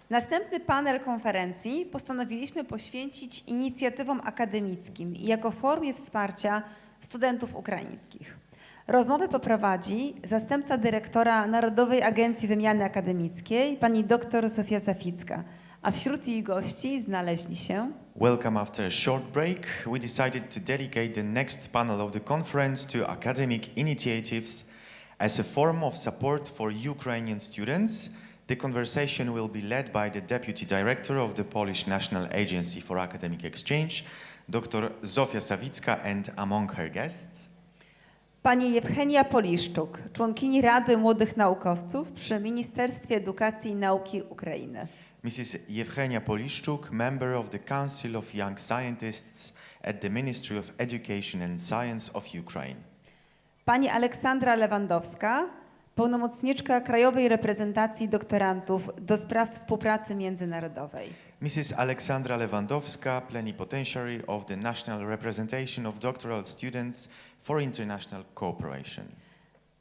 Następny panel konferencji postanowiliśmy poświęcić inicjatywom akademickim i jako formie wsparcia studentów ukraińskich. Rozmowę poprowadzi zastępca dyrektora Narodowej Agencji Wymiany Akademickiej, pani dr Zofia Sawicka, a wśród jej gości znaleźli się... Welcome. After a short break, we decided to dedicate the next panel of the conference to academic initiatives as a form of support for Ukrainian students. The conversation will be led by the Deputy Director of the Polish National Agency for Academic Exchange, Dr. Zofia Sawicka, and among her guests, pani Jewgenia Poliszczuk, członkini Rady Młodych Naukowców przy Ministerstwie Edukacji i Nauki Ukrainy. Mrs. Yevgenia Poliszczuk, member of the Council of Young Scientists at the Ministry of Education and Science of Ukraine. Pani Aleksandra Lewandowska, pełnomocniczka Krajowej Reprezentacji Doktorantów do spraw współpracy międzynarodowej. Mrs. Aleksandra Lewandowska, Plenipotentiary of the National Representation of Doctoral Students for International Cooperation.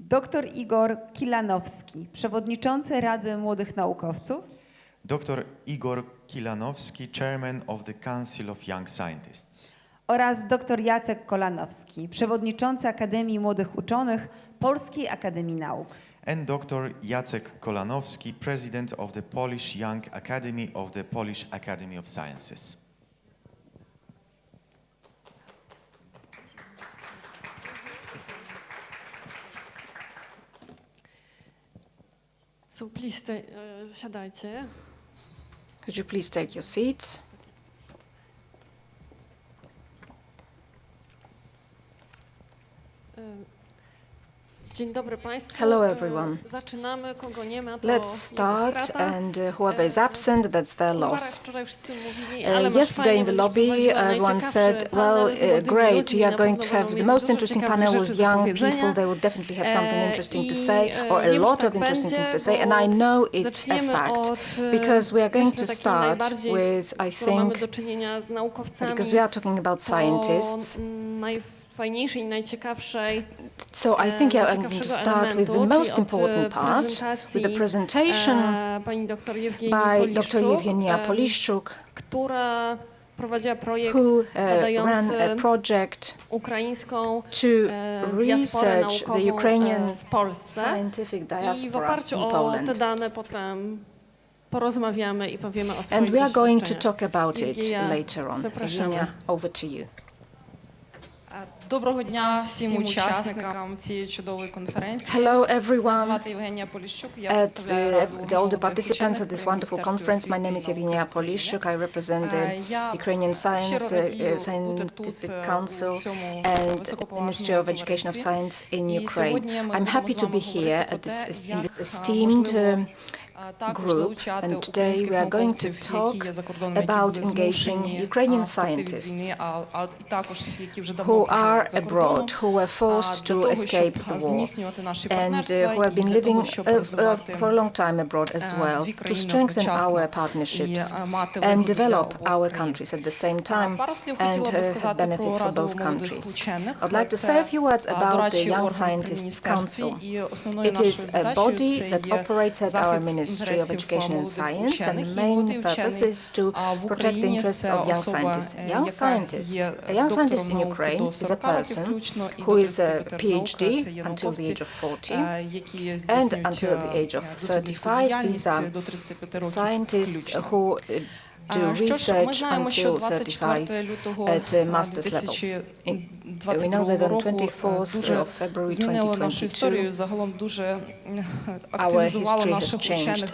Dr Igor Kilanowski, przewodniczący Rady Młodych Naukowców. Dr Igor Kilanowski, Chairman of the Council of Young Scientists. Oraz dr Jacek Kolanowski, przewodniczący Akademii Młodych Uczonych Polskiej Akademii Nauk. And Dr Jacek Kolanowski, President of the Polish Young Academy of the Polish Academy of Sciences. So please, siadajcie. Could you please take your seats? Dzień dobry Państwu. Hello, everyone. Zaczynamy, kogo nie ma, to Let's start, strata. and whoever is absent, that's their loss. Wczoraj wszyscy mówili, ale masz Yesterday fajnie, in the będziesz lobby, prowadziła everyone najciekawszy said, panel well, z młodymi great, ludźmi, you are na going pewno to have będą the mieli most dużo interesting ciekawych panel rzeczy with do young powiedzenia. people. They will definitely have something interesting to say, or a wiem, że lot tak of interesting things to będzie, say, and I know it's a zaczniemy fact, od, because we are going myślę, to takiej start najbardziej, with, I skoro mamy think, do czynienia z naukowcami, because we are talking about scientists, najfajniejszej i najciekawszej. so I think I'm going to start with the most important part, with the presentation pani dr by Dr. Yevgenia Poliszczuk, która prowadziła projekt who ran badający a project ukraińską to diasporę research the naukową Ukrainian w Polsce. scientific I w diaspora oparciu in o te Poland. dane potem porozmawiamy i powiemy o swoich And we are going to doświadczeniach. talk about it Yevgenia, later on. zapraszamy. Yevgenia, over to you. Доброго дня всім учасникам цієї чудової конференції. Hello Мене everyone. звати Євгенія Поліщук, я At представляю Раду all the молодих participants учених of this при wonderful Міністерстві conference, my освіти name і is науки Yevgenia України. Poliszczuk. I represent the Я Ukrainian щиро Science радію бути тут, Scientific у Council цьому and високоповажному Ministry of Education of товаристві. Science in І Ukraine. сьогодні ми I'm будемо happy з to вами be here говорити at про this те, in як this esteemed можливо також group, залучати and today українських we are going to науковців, які є talk за кордоном, які about були engaging змушені Ukrainian втекти від scientists війни, і також які вже давно who проживають are за кордоном, abroad, who were forced для to того, escape щоб the war, зміцнювати наші and партнерства who have і been для living того, щоб розвивати for a long time abroad as well, дві to країни strengthen одночасно our і partnerships мати and вигоду для develop обох our країн. countries at the same time Пару слів and хотіла би have сказати про benefits for Раду both молодих countries. учених. I'd like to say a few words До about the речі, Young орган при Scientists міністерстві, Council. і основною It нашою is a задачею body це that є operates at our захист Ministry of інтересів Education and молодих Science, and учених. the І main молодий purpose вчений is to в protect the Україні interests це of young особа, scientists. A young яка scientist, є a young scientist доктором in наук Ukraine до is a 40 років person включно, і who до is a 35 наука, PhD це є until the науковці, age of 40, які and здійснюють until the age of дослідницьку 35, діяльність these are до 35 років scientists включно. who do Що ж, ми research знаємо, що until 24 35 лютого at master's level. We know 2022 that on року 24th дуже of February змінило нашу 2022, історію, загалом дуже our активізувало history has наших учених changed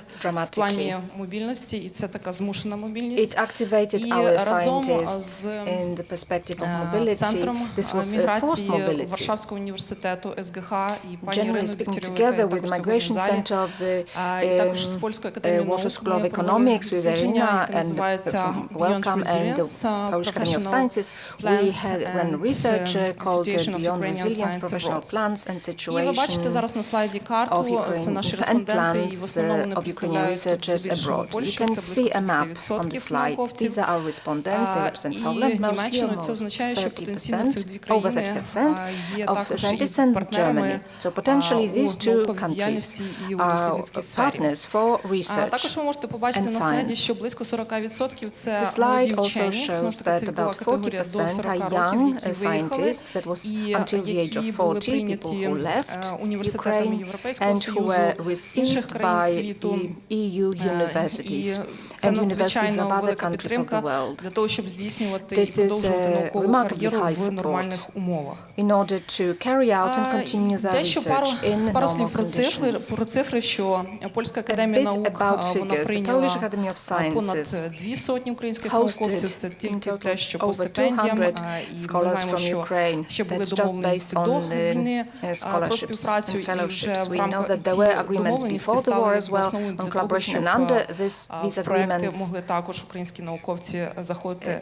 в плані dramatically. мобільності, і це така змушена мобільність. It activated І our разом scientists з in the perspective of mobility. Центром This was forced міграції mobility. Варшавського університету СГХ і пані Generally Ірини speaking, Дегтярьової, together яка with the також сьогодні в Migration залі, Center of the і також з Польською академією Warsaw наук School of ми провели Economics with дослідження, Irina яке and називається Beyond welcome, and the Resilience, Polish Academy of Professional Sciences, we Plans had run and research called Situation of Beyond Ukrainian Resilience, Science Professional Abroad. Plans and І ви бачите Situation зараз на слайді of карту, це наші Ukraine and респонденти, і в plans основному вони of Ukrainian представляють тут researchers здебільшого abroad. You Польщу, can це see a близько map on the 30% slide. науковців. These are our respondents, they represent І Poland, mostly Німеччина, це означає, що потенційно ці дві over країни 30% є of також scientists і and партнерами Germany. So potentially у these two науковій countries діяльності і у are дослідницькій сфері. partners for research. Також ви можете побачити and на слайді, science. що близько 40% це The молоді slide also вчені, знову shows ж таки це that вікова about категорія до 40% 40 are років, young які виїхали, scientists that was і until the age які of були 40, people прийняті who left університетами Ukraine Європейського and who Союзу, were інших received країн by світу. EU universities І це and universities надзвичайно of other велика countries of підтримка the world. для того, щоб здійснювати This і is продовжувати наукову remarkably кар'єру high в support нормальних умовах. in order to carry out and continue their Дещо research in пару normal слів conditions. про цифри, що Польська A академія bit наук, about вона figures. The прийняла Polish Academy of понад Sciences 200 українських hosted науковців, це in тільки total те, що по over стипендіям, 200 і ми scholars знаємо, from що Ukraine. ще були That's just домовленості based до on the війни про scholarships співпрацю, and і вже fellowships. в We know рамках that there ці were agreements домовленості before the war стали as well основою on для того, collaboration, щоб and under these в проекти agreements могли також українські науковці заходити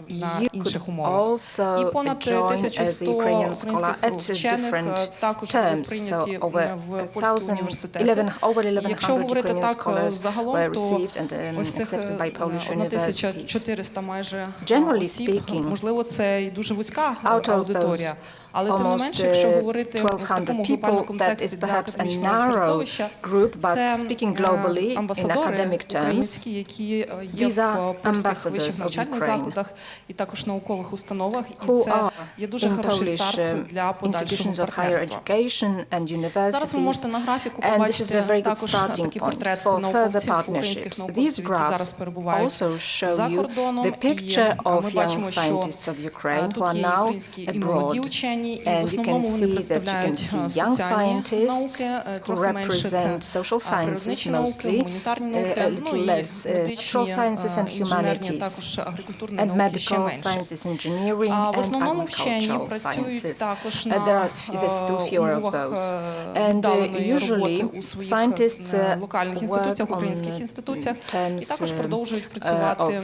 на you інших could умовах. also І понад join as a 1100 Ukrainian scholar українських at вчених different також були terms. прийняті So over в польські університети. over І 1100 якщо говорити Ukrainian так scholars загалом, were то received and ось цих accepted by Polish universities. 1400 майже Generally осіб, speaking, можливо, це і дуже вузька out of аудиторія, але тим не almost менше, якщо говорити в 1,200 такому глобальному people, that контексті is для perhaps a академічного narrow середовища, group, but це speaking globally in амбасадори academic terms, українські, які є these в are польських ambassadors вищих of навчальних Ukraine закладах і також наукових установах, і who це are є дуже in хороший Polish старт для подальшого institutions of higher партнерства. education and Зараз ви universities, можете на графіку and this is a побачити very good також starting такий point портрет for further науковців, українських partnerships. науковців, These які зараз graphs перебувають also show за you кордоном, the picture і ми of young бачимо, що scientists of Ukraine who тут are є now українські і молоді abroad. вчені, і в And you can основному вони see that you can представляють see young соціальні scientists науки, who трохи менше це represent social sciences природничі науки, mostly, гуманітарні науки, a ну little і less медичні, natural sciences and інженерні, humanities, також агрикультурні and науки ще medical менше. sciences, engineering В and основному вчені agricultural працюють sciences. також There на are still fewer of умовах those. And віддаленої usually роботи у своїх scientists локальних work інституціях, on українських інституціях, і terms також продовжують працювати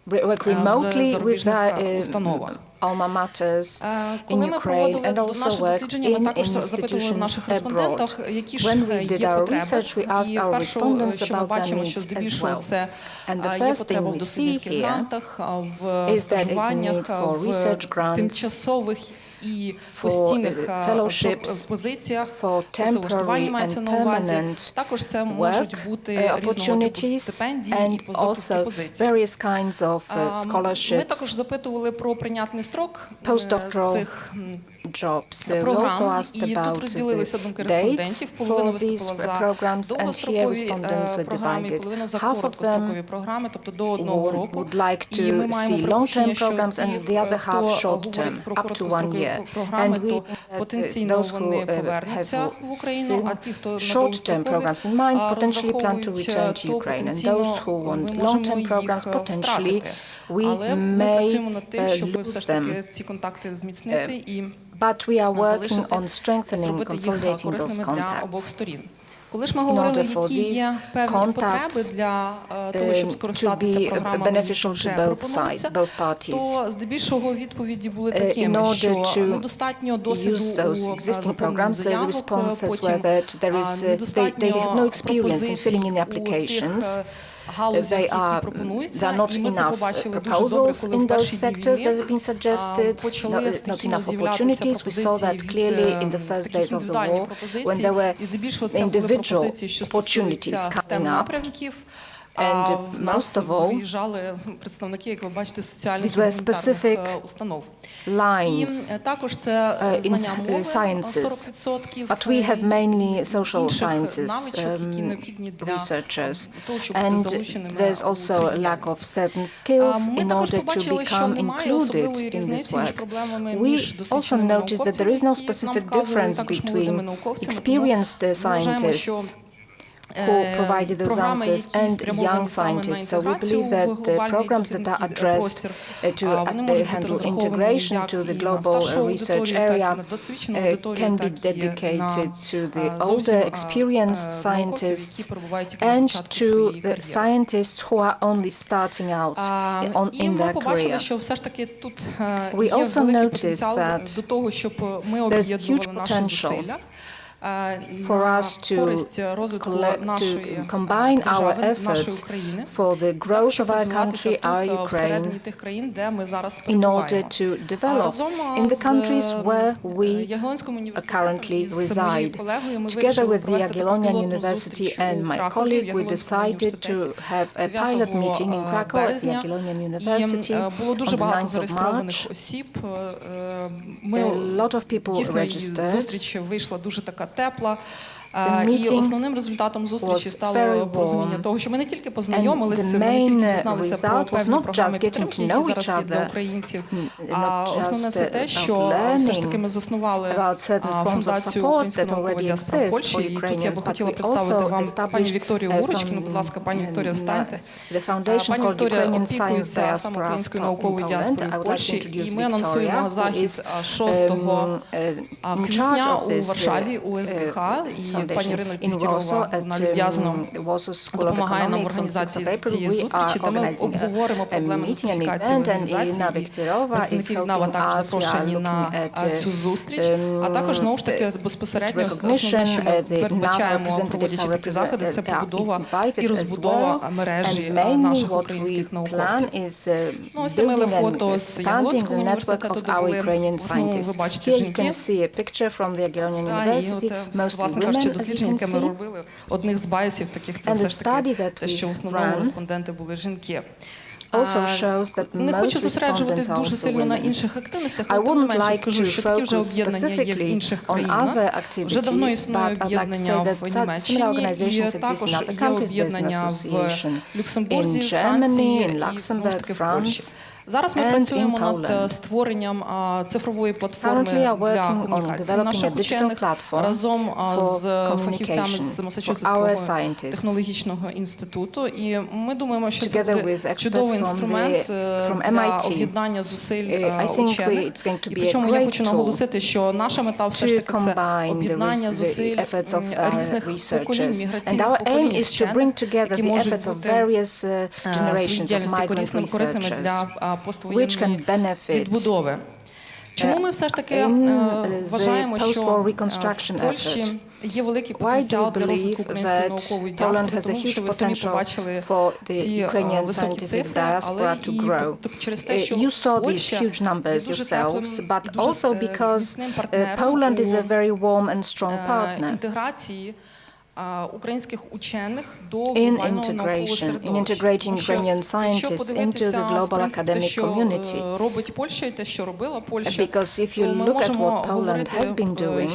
work remotely with зарубіжних their установах. alma maters in Коли ми Ukraine проводили and also наше work дослідження, ми in також запитували в institutions наших abroad. респондентах, які ж When we did є our потреби. research, we asked І our перше, respondents що ми about their бачимо, що needs as здебільшого well. це And the є first потреба thing в we дослідницьких see here грантах, в is that it's a need стажуваннях, for в research grants, тимчасових і for постійних fellowships, позиціях, for працевлаштуванні temporary мається and на увазі. permanent Також це можуть work бути різного типу opportunities стипендії і and постдокторські also позиції. various kinds of Ми також scholarships, запитували про прийнятний строк postdoctoral цих jobs. We also програм, asked і тут about розділилися думки the респондентів. dates Половина for these виступила за programs, and here довгострокові respondents were програми, divided. половина за Half of them короткострокові програми, тобто до одного року. would like І ми to маємо see припущення, long-term що programs ті, and the other хто half говорить short-term, про up to 1 короткострокові year. програми, And we то потенційно those who вони повернуться have в Україну, а ті, хто на short-term довгострокові programs in mind potentially plan to розраховують, return to то Ukraine. And потенційно those who ми want можемо long-term programs їх potentially втратити. we Але ми may працюємо над тим, щоб lose все ж таки them. ці контакти зміцнити і But we are working залишити, on strengthening, зробити їх consolidating those корисними для обох contacts. сторін. Коли ж ми говорили, order for які є these певні потреби contacts, для того, щоб to скористатися be програмами, які beneficial вже to both пропонуються, sides, both parties, то здебільшого відповіді були in такими, order що to недостатньо досвіду use those у existing заповненні programs, the заявок, responses потім were that there is, they have no experience in filling in the applications. галузях, They які are пропонуються, not і ми це enough побачили дуже добре, proposals коли in в those перші дні sectors that війни have been suggested, почали not стихійно enough з'являтися opportunities. We saw that clearly in the first days of the war, when there were і здебільшого це були individual пропозиції, що стосуються opportunities coming STEM up. напрямків. And в нас most of all, виїжджали представники, як ви бачите, соціальних these were і гуманітарних specific установ. І lines також це in знання мови, sciences, 40%, but we have mainly social інших sciences навичок, які необхідні для researchers, того, щоб бути and залученими there's у also цю a lack of діяльність. certain skills Ми in також order to побачили, що become немає included особливої in this різниці між work. проблемами We між also досвідченими noticed that there науковцями, is no які нам specific вказували, difference також молодими between науковцями. experienced Тому ми вважаємо, що scientists who provided those answers and young scientists. So we believe that the programs that are addressed to handle integration to the global research area can be dedicated to the older, experienced scientists and to the scientists who are only starting out in their career. We also noticed that there's huge potential for us to combine our efforts for the growth of our country, our Ukraine, in order to develop in the countries where we currently reside. Together with the Jagiellonian University and my colleague, we decided to have a pilot meeting in Krakow at the Jagiellonian University on the 9th of March. A lot of people registered. The meeting was very warm, and the main result was not just getting to know each other, not just about learning about certain forms of support that already exist for Ukrainians, but we also established the foundation called Ukrainian Science Diaspora in Poland. I would like to introduce Victoria, who is in charge of this foundation in Warsaw at Warsaw School of Economics on 6th of April. We are organizing a meeting, an event, and Irina Viktorova is helping us. We are looking at recognition. The NAV representatives are invited as well. And mainly what we plan is building and expanding the network of our Ukrainian scientists. Here you can see a picture from the Jagiellonian University, mostly women, as you can see. And the study that we ran also shows that most respondents are also women. I wouldn't like to focus specifically on other activities, but I'd like to say that similar organizations exist in other countries. There's an association in Germany, in Luxembourg, France, and in Poland. Currently are working on developing a digital platform for communication for our scientists, together with experts from MIT. I think it's going to be a great tool to combine the efforts of researchers. And our aim is to bring together the efforts of various generations of migrant researchers, which can benefit Чому ми все ж таки вважаємо, що в Польщі є великий потенціал для розвитку української наукової діаспори, тому що ви самі побачили ці високі цифри, але і через те, що Польща є дуже теплим міцним партнером у інтеграції українських учених до глобального наукового середовища. Якщо подивитися, в принципі, що робить Польща і те, що робила Польща, то ми можемо говорити,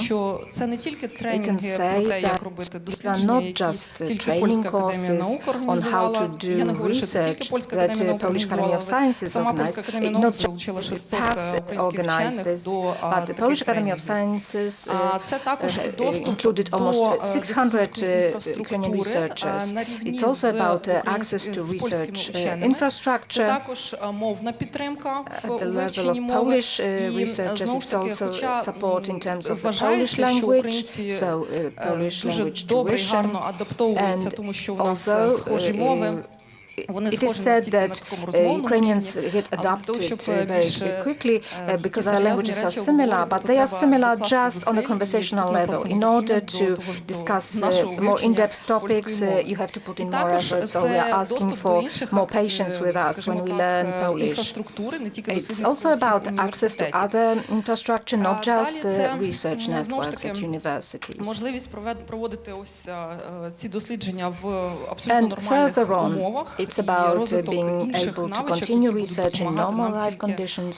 що це не тільки тренінги про те, як робити дослідження, які тільки Польська академія наук організувала. Я не говорю, що це тільки Польська академія наук організувала, але сама Польська академія наук залучила 600 українських вчених до таких тренінгів. Це також і доступ до Ukrainian researchers. It's also about access to research infrastructure. At the level of Polish researchers, it's also support in terms of the Polish language, so Polish language tuition. And although it is said that Ukrainians get adapted very quickly because our languages are similar, but they are similar just on a conversational level. In order to discuss more in-depth topics, you have to put in more effort, so we are asking for more patience with us when we learn Polish. It's also about access to other infrastructure, not just research networks at universities. And further on, it's about being able to continue research in normal life conditions,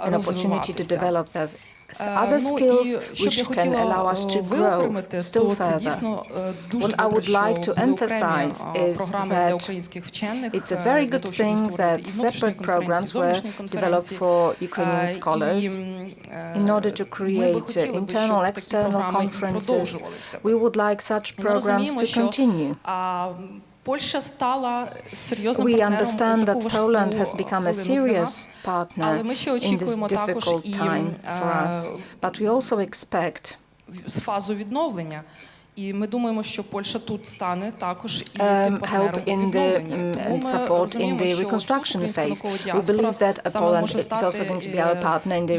an opportunity to develop other skills which can allow us to grow still further. What I would like to emphasize is that it's a very good thing that separate programs were developed for Ukrainian scholars in order to create internal, external conferences. We would like such programs to continue. We understand that Poland has become a serious partner in this difficult time for us, but we also expect І ми думаємо, що Польща тут стане також і тим партнером у відновленні. Тому ми розуміємо, що українська наукова діаспора саме може стати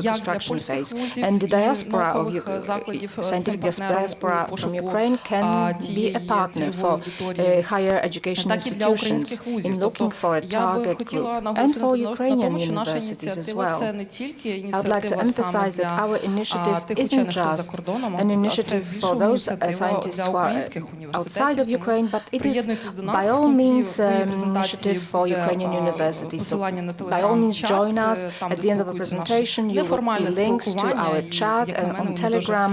як для польських вузів і наукових закладів партнером у пошуку тієї цільової аудиторії, так і для українських вузів. Тобто я би хотіла наголосити на тому, що наша ініціатива – це не тільки ініціатива саме для тих учених за кордоном, а це більше ініціатива для українських outside of Ukraine, but it is by all means an initiative for Ukrainian universities. So by all means join us. At the end of the presentation you will see links to our chat on Telegram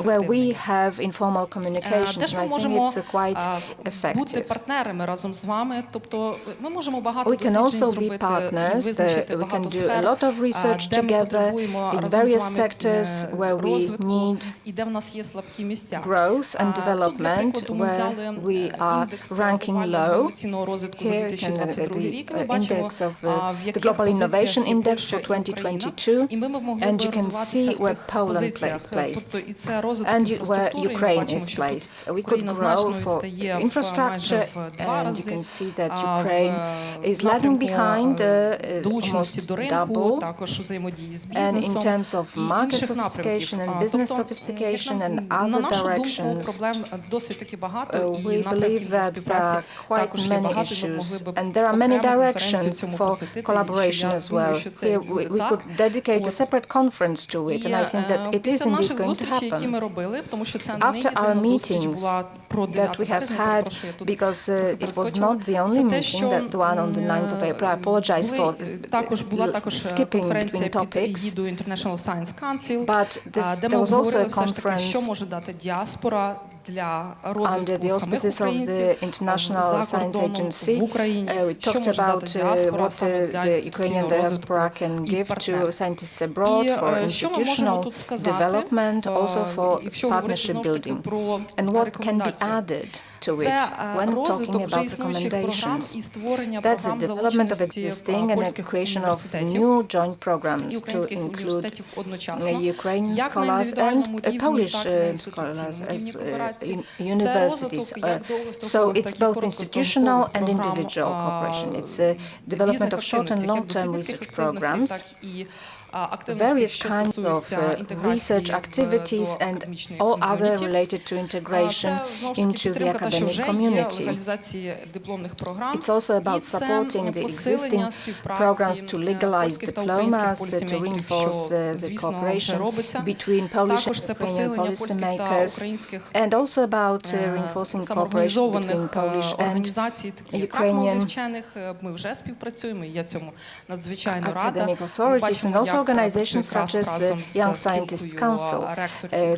where we have informal communications, and I think it's quite effective. We can also be partners. We can do a lot of research together in various sectors where we need growth and development, where we are ranking low. Here you can the index of the Global Innovation Index for 2022, and you can see where Poland is placed and where Ukraine is placed. We could grow for infrastructure, and you can see that Ukraine is lagging behind almost double. And in terms of market sophistication and business sophistication and other directions, we believe that there are quite many issues, and there are many directions for collaboration as well. Here we could dedicate a separate conference to it, and I think that it is indeed going to happen. After our meetings that we have had, because it was not the only meeting, that the one on the 9th of April, I apologize for skipping between topics, but there was also a conference under the auspices of the International Science Agency. We talked about what the Ukrainian diaspora can give to scientists abroad for institutional development, also for partnership building, and what can be added to it when talking about recommendations. That's the development of existing and the creation of new joint programs to include Ukrainian scholars and Polish scholars as universities. So it's both institutional and individual cooperation. It's a development of short and long-term research programs, various kinds of research activities and all other related to integration into the academic community. It's also about supporting the existing programs to legalize diplomas, to reinforce the cooperation between Polish and Ukrainian policymakers, and also about reinforcing cooperation between Polish and Ukrainian academic authorities, and also organizations such as the Young Scientists Council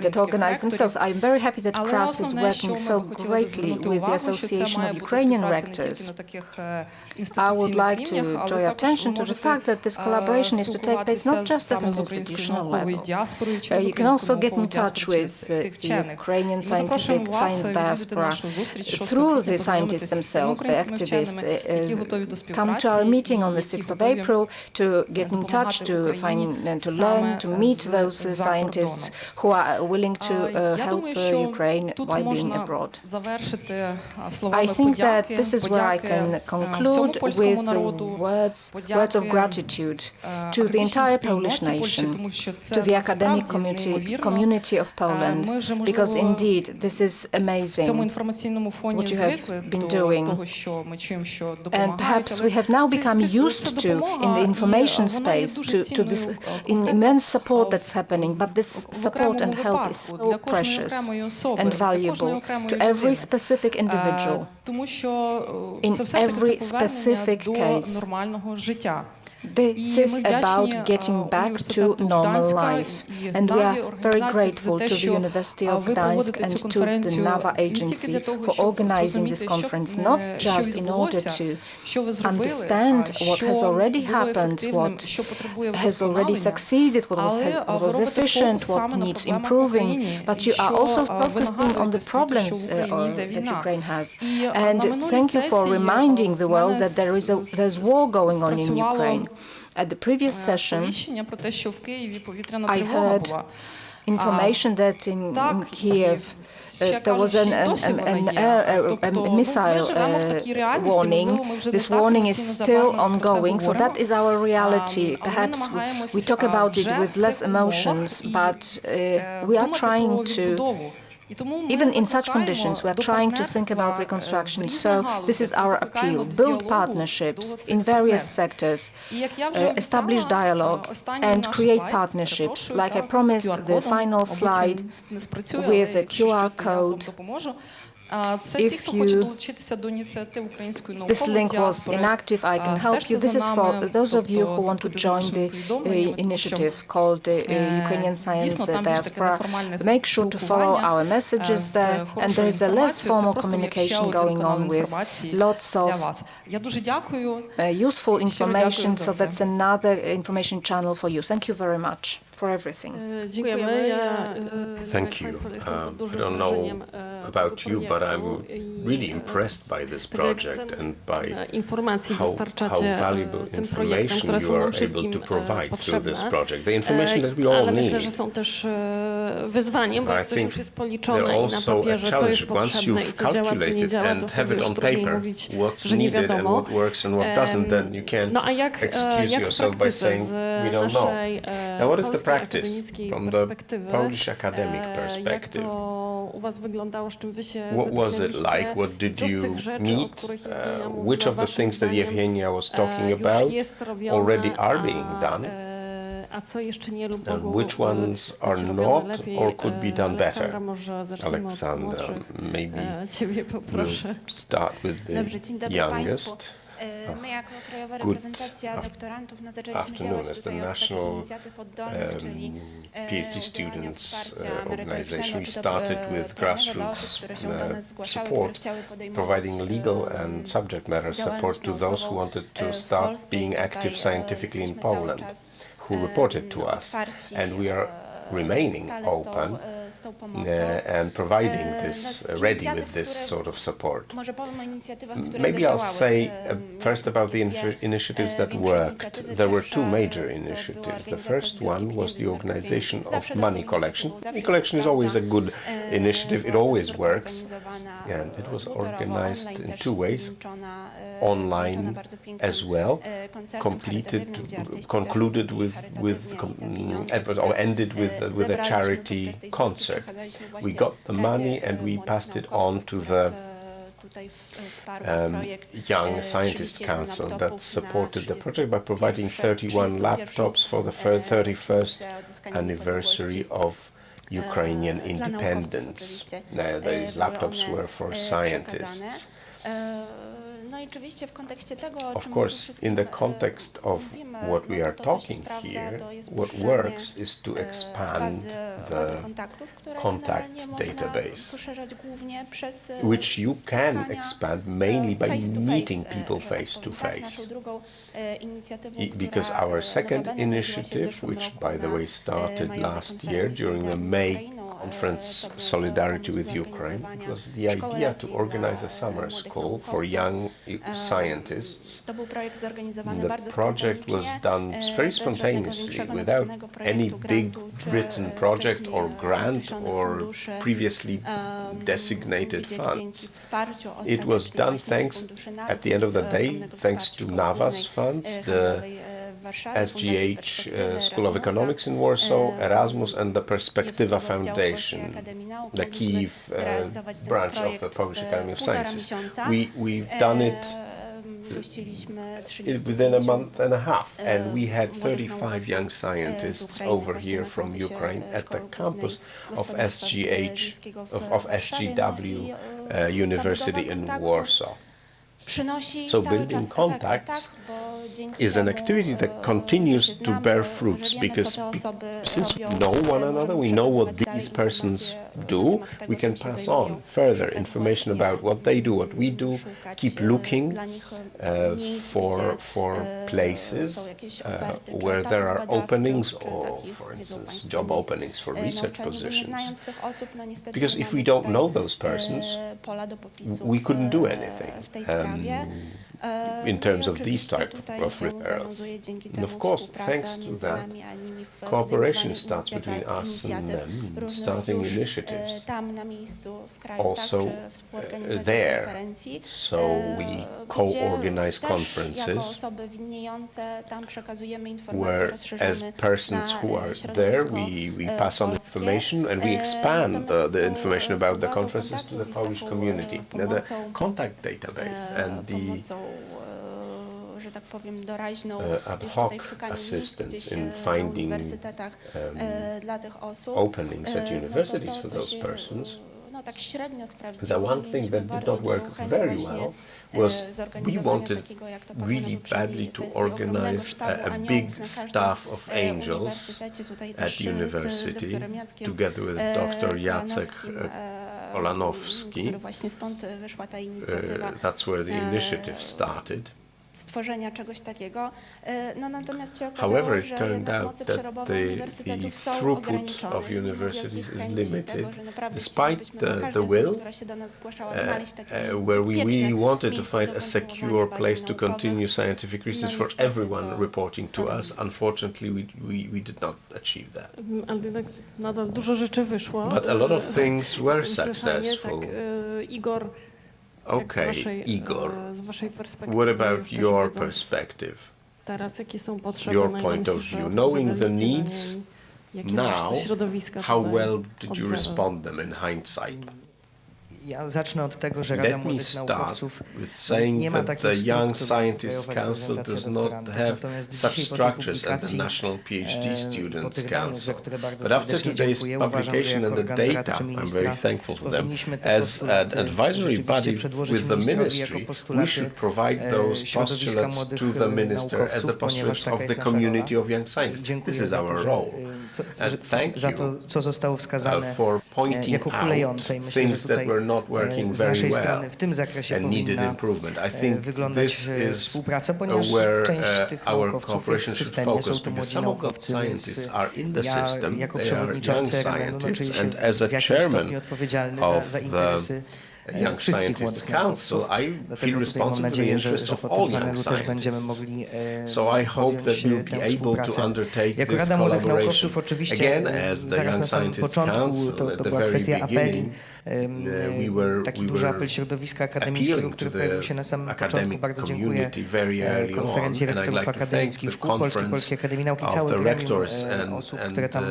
that organize themselves. I'm very happy that KRASP is working so greatly with the Association of Ukrainian Rectors. I would like to draw your attention to the fact that this collaboration is to take place not just at an institutional level. You can also get in touch with the Ukrainian science diaspora through the scientists themselves, the activists. Come to our meeting on the 6th of April to get in touch, to find and to learn, to meet those scientists who are willing to help Ukraine while being abroad. I think that this is where I can conclude with the words of gratitude to the entire Polish nation, to the academic community of Poland, because indeed this is amazing what you have been doing. And perhaps we have now become used to, in the information space, to this immense support that's happening, but this support and help is so precious and valuable to every specific individual, in every specific case. This is about getting back to normal life, and we are very grateful to the University of Gdansk and to the NAVA agency for organizing this conference, not just in order to understand what has already happened, what has already succeeded, what was efficient, what needs improving, but you are also focusing on the problems that Ukraine has. And thank you for reminding the world that there's war going on in Ukraine. At the previous session, I heard information that in Kiev there was a missile warning. This warning is still ongoing, so that is our reality. Perhaps we talk about it with less emotions, but we are trying to, even in such conditions, we are trying to think about reconstruction. So this is our appeal. Build partnerships in various sectors, establish dialogue, and create partnerships. Like I promised, the final slide with a QR code. If this link was inactive, I can help you. This is for those of you who want to join the initiative called the Ukrainian Science Diaspora. Make sure to follow our messages there, and there is a less formal communication going on with lots of useful information, so that's another information channel for you. Thank you very much for everything. Thank you. I don't know about you, but I'm really impressed by this project and by how valuable information you are able to provide through this project. The information that we all need. I think they're also a challenge. Once you've calculated and have it on paper what's needed and what works and what doesn't, then you can't excuse yourself by saying, we don't know. Now, what is the practice from the Polish academic perspective? What was it like? What did you meet? Which of the things that Yevgenia was talking about already are being done? And which ones are not or could be done better? Alexander, maybe we'll start with the youngest. My jako krajowa reprezentacja doktorantów na zaczęliśmy działać tutaj od takich inicjatyw oddolnych, czyli PhD students organization. We started with grassroots support, providing legal and subject matter support to those who wanted to start being active scientifically in Poland, who reported to us, and we are remaining open and providing this, ready with this sort of support. Maybe I'll say first about the initiatives that worked. There were two major initiatives. The first one was the organization of money collection. Money collection is always a good initiative. It always works. And it was organized in two ways. Online as well, concluded or ended with a charity concert. We got the money and we passed it on to the Young Scientists Council that supported the project by providing 31 laptops for the 31st anniversary of Ukrainian independence. These laptops were for scientists. Of course, in the context of what we are talking here, what works is to expand the contacts database, which you can expand mainly by meeting people face to face. Because our second initiative, which by the way started last year during the May conference Solidarity with Ukraine, it was the idea to organize a summer school for young scientists. The project was done very spontaneously, without any big written project or grant or previously designated funds. It was done at the end of the day, thanks to NAVA's funds, the SGH School of Economics in Warsaw, Erasmus, and the Perspectiva Foundation, the Kyiv branch of the Polish Academy of Sciences. We've done it within a month and a half, and we had 35 young scientists over here from Ukraine at the campus of SGW University in Warsaw. przynosi So cały building czas efekty, contacts tak? Bo dzięki is an temu, activity that że continues się to znamy, bear że fruits wiemy, because co te osoby since we robią, know one możemy another, we know what przekazywać these dalej persons informacje do, na temat tego, we can czym się pass zajmują, on further szukać information właśnie, about what they do, what we do, szukać, keep looking dla nich miejsc, for gdzie places są jakieś oferty, czy where there etapów are badawczych, openings czy or, takich, for wiedzą instance, państwo, job miejsc openings for research nauczania, bo nie positions. znając tych osób, no niestety Because nie if we mamy don't tutaj, know those persons, pola do popisu we couldn't do anything w tej sprawie. in terms of these Oczywiście type tutaj of się referrals. zawiązuje dzięki And temu of course, współpraca thanks to między that, nami a nimi w cooperation podejmowaniu starts between us and inicjatyw them, różnych starting już initiatives tam na miejscu w kraju, also tak, czy współorganizacji there. konferencji, So we co-organize gdzie też jako conferences osoby winniejące tam przekazujemy informacje, where as rozszerzamy persons na who are there, środowisko we pass on polskie. information and we expand Natomiast the z information z tą about the bazą conferences to the kontaktów i z Polish taką, community. Now the pomocą, contact database and the pomocą, że tak powiem, doraźną ad już hoc tutaj w szukaniu miejsc assistance gdzieś in na finding uniwersytetach dla tych osób. openings at No to universities for co those się, persons. no tak średnio The sprawdziło. one thing Mieliśmy that did bardzo not work dużą chęć very właśnie, well was we zorganizowania wanted takiego, jak to really na poprzedniej badly to sesji, ogromnego organize sztabu a aniołów big na każdym, staff of angels uniwersytecie. Tutaj at też z university doktorem Jackiem together with Dr. Jacek Kolanowskim, Olanowski. który właśnie stąd wyszła ta inicjatywa. That's where the initiative started. Stworzenia czegoś takiego. No natomiast się okazało, However, it że turned jednak out moce that przerobowe the uniwersytetów są throughput ograniczone. of universities is limited, tego, że naprawdę despite chcielibyśmy dla the każdej will, osoby, która się do nas zgłaszała, znaleźć takie where we bezpieczne really wanted to miejsce find do a secure kontynuowania place badań to continue naukowych. scientific research for niestety everyone to reporting to us. Unfortunately, we did not achieve that. Ale jednak nadal dużo rzeczy wyszło. But a lot of things were Myślę, fajnie, successful. Tak, Igor, Okay, Igor, Igor, z waszej perspektywy, what już about też your wiedząc perspective? teraz, jakie są potrzeby Your point of największe, view, knowing the odpowiadaliście na needs nie, jakie now, masz te środowiska how tutaj well did od you zera? respond them in hindsight? Ja zacznę od tego, że Rada Let me Młodych start Naukowców with saying nie ma that takiej the Young struktury Scientists Krajowa Council Reprezentacja does not Doktorantów. have Natomiast such dzisiaj po tej structures as the publikacji, National PhD po Students tych danych, Council. za które bardzo But after serdecznie today's dziękuję, uważam, że publication jako and the organ data, doradczy I'm ministra very thankful for them. powinniśmy te As an postulaty advisory rzeczywiście body przedłożyć with the ministrowi jako ministry, we postulaty should provide those środowiska postulates młodych to the minister as the naukowców, ponieważ postulates taka of the jest nasza community rola. of young scientists. Dziękuję This is za to, our że, role. że, And thank za you to, co zostało wskazane for pointing jako out kulejące i myślę, że things that tutaj were not working z very naszej well strony w tym zakresie and needed powinna improvement. I think wyglądać this is współpraca, ponieważ where część tych our naukowców jest cooperation w should systemie, są focus, to because młodzi some of the naukowcy, więc scientists are in the ja system, jako they are young przewodniczący RMN czuję scientists, się and as a w jakimś chairman stopniu odpowiedzialny of za interesy Young wszystkich Scientists młodych Council, naukowców. I Dlatego feel tutaj mam responsible for the nadzieję, interest że of po all tym young panelu też będziemy scientists. mogli So I hope that podjąć we'll tę be able to współpracę. undertake Jako this Rada Młodych collaboration. Naukowców oczywiście Again, as the zaraz Young na samym Scientists początku Council, to at the była very kwestia apeli. beginning, Taki we duży were apel środowiska akademickiego, appealing który to pojawił the się na samym początku. academic Bardzo dziękuję community very early konferencji on, and I'd rektorów like to thank akademickich the szkół polskich, conference Polskiej Akademii Nauk i of całe the gremium rectors osób, and które tam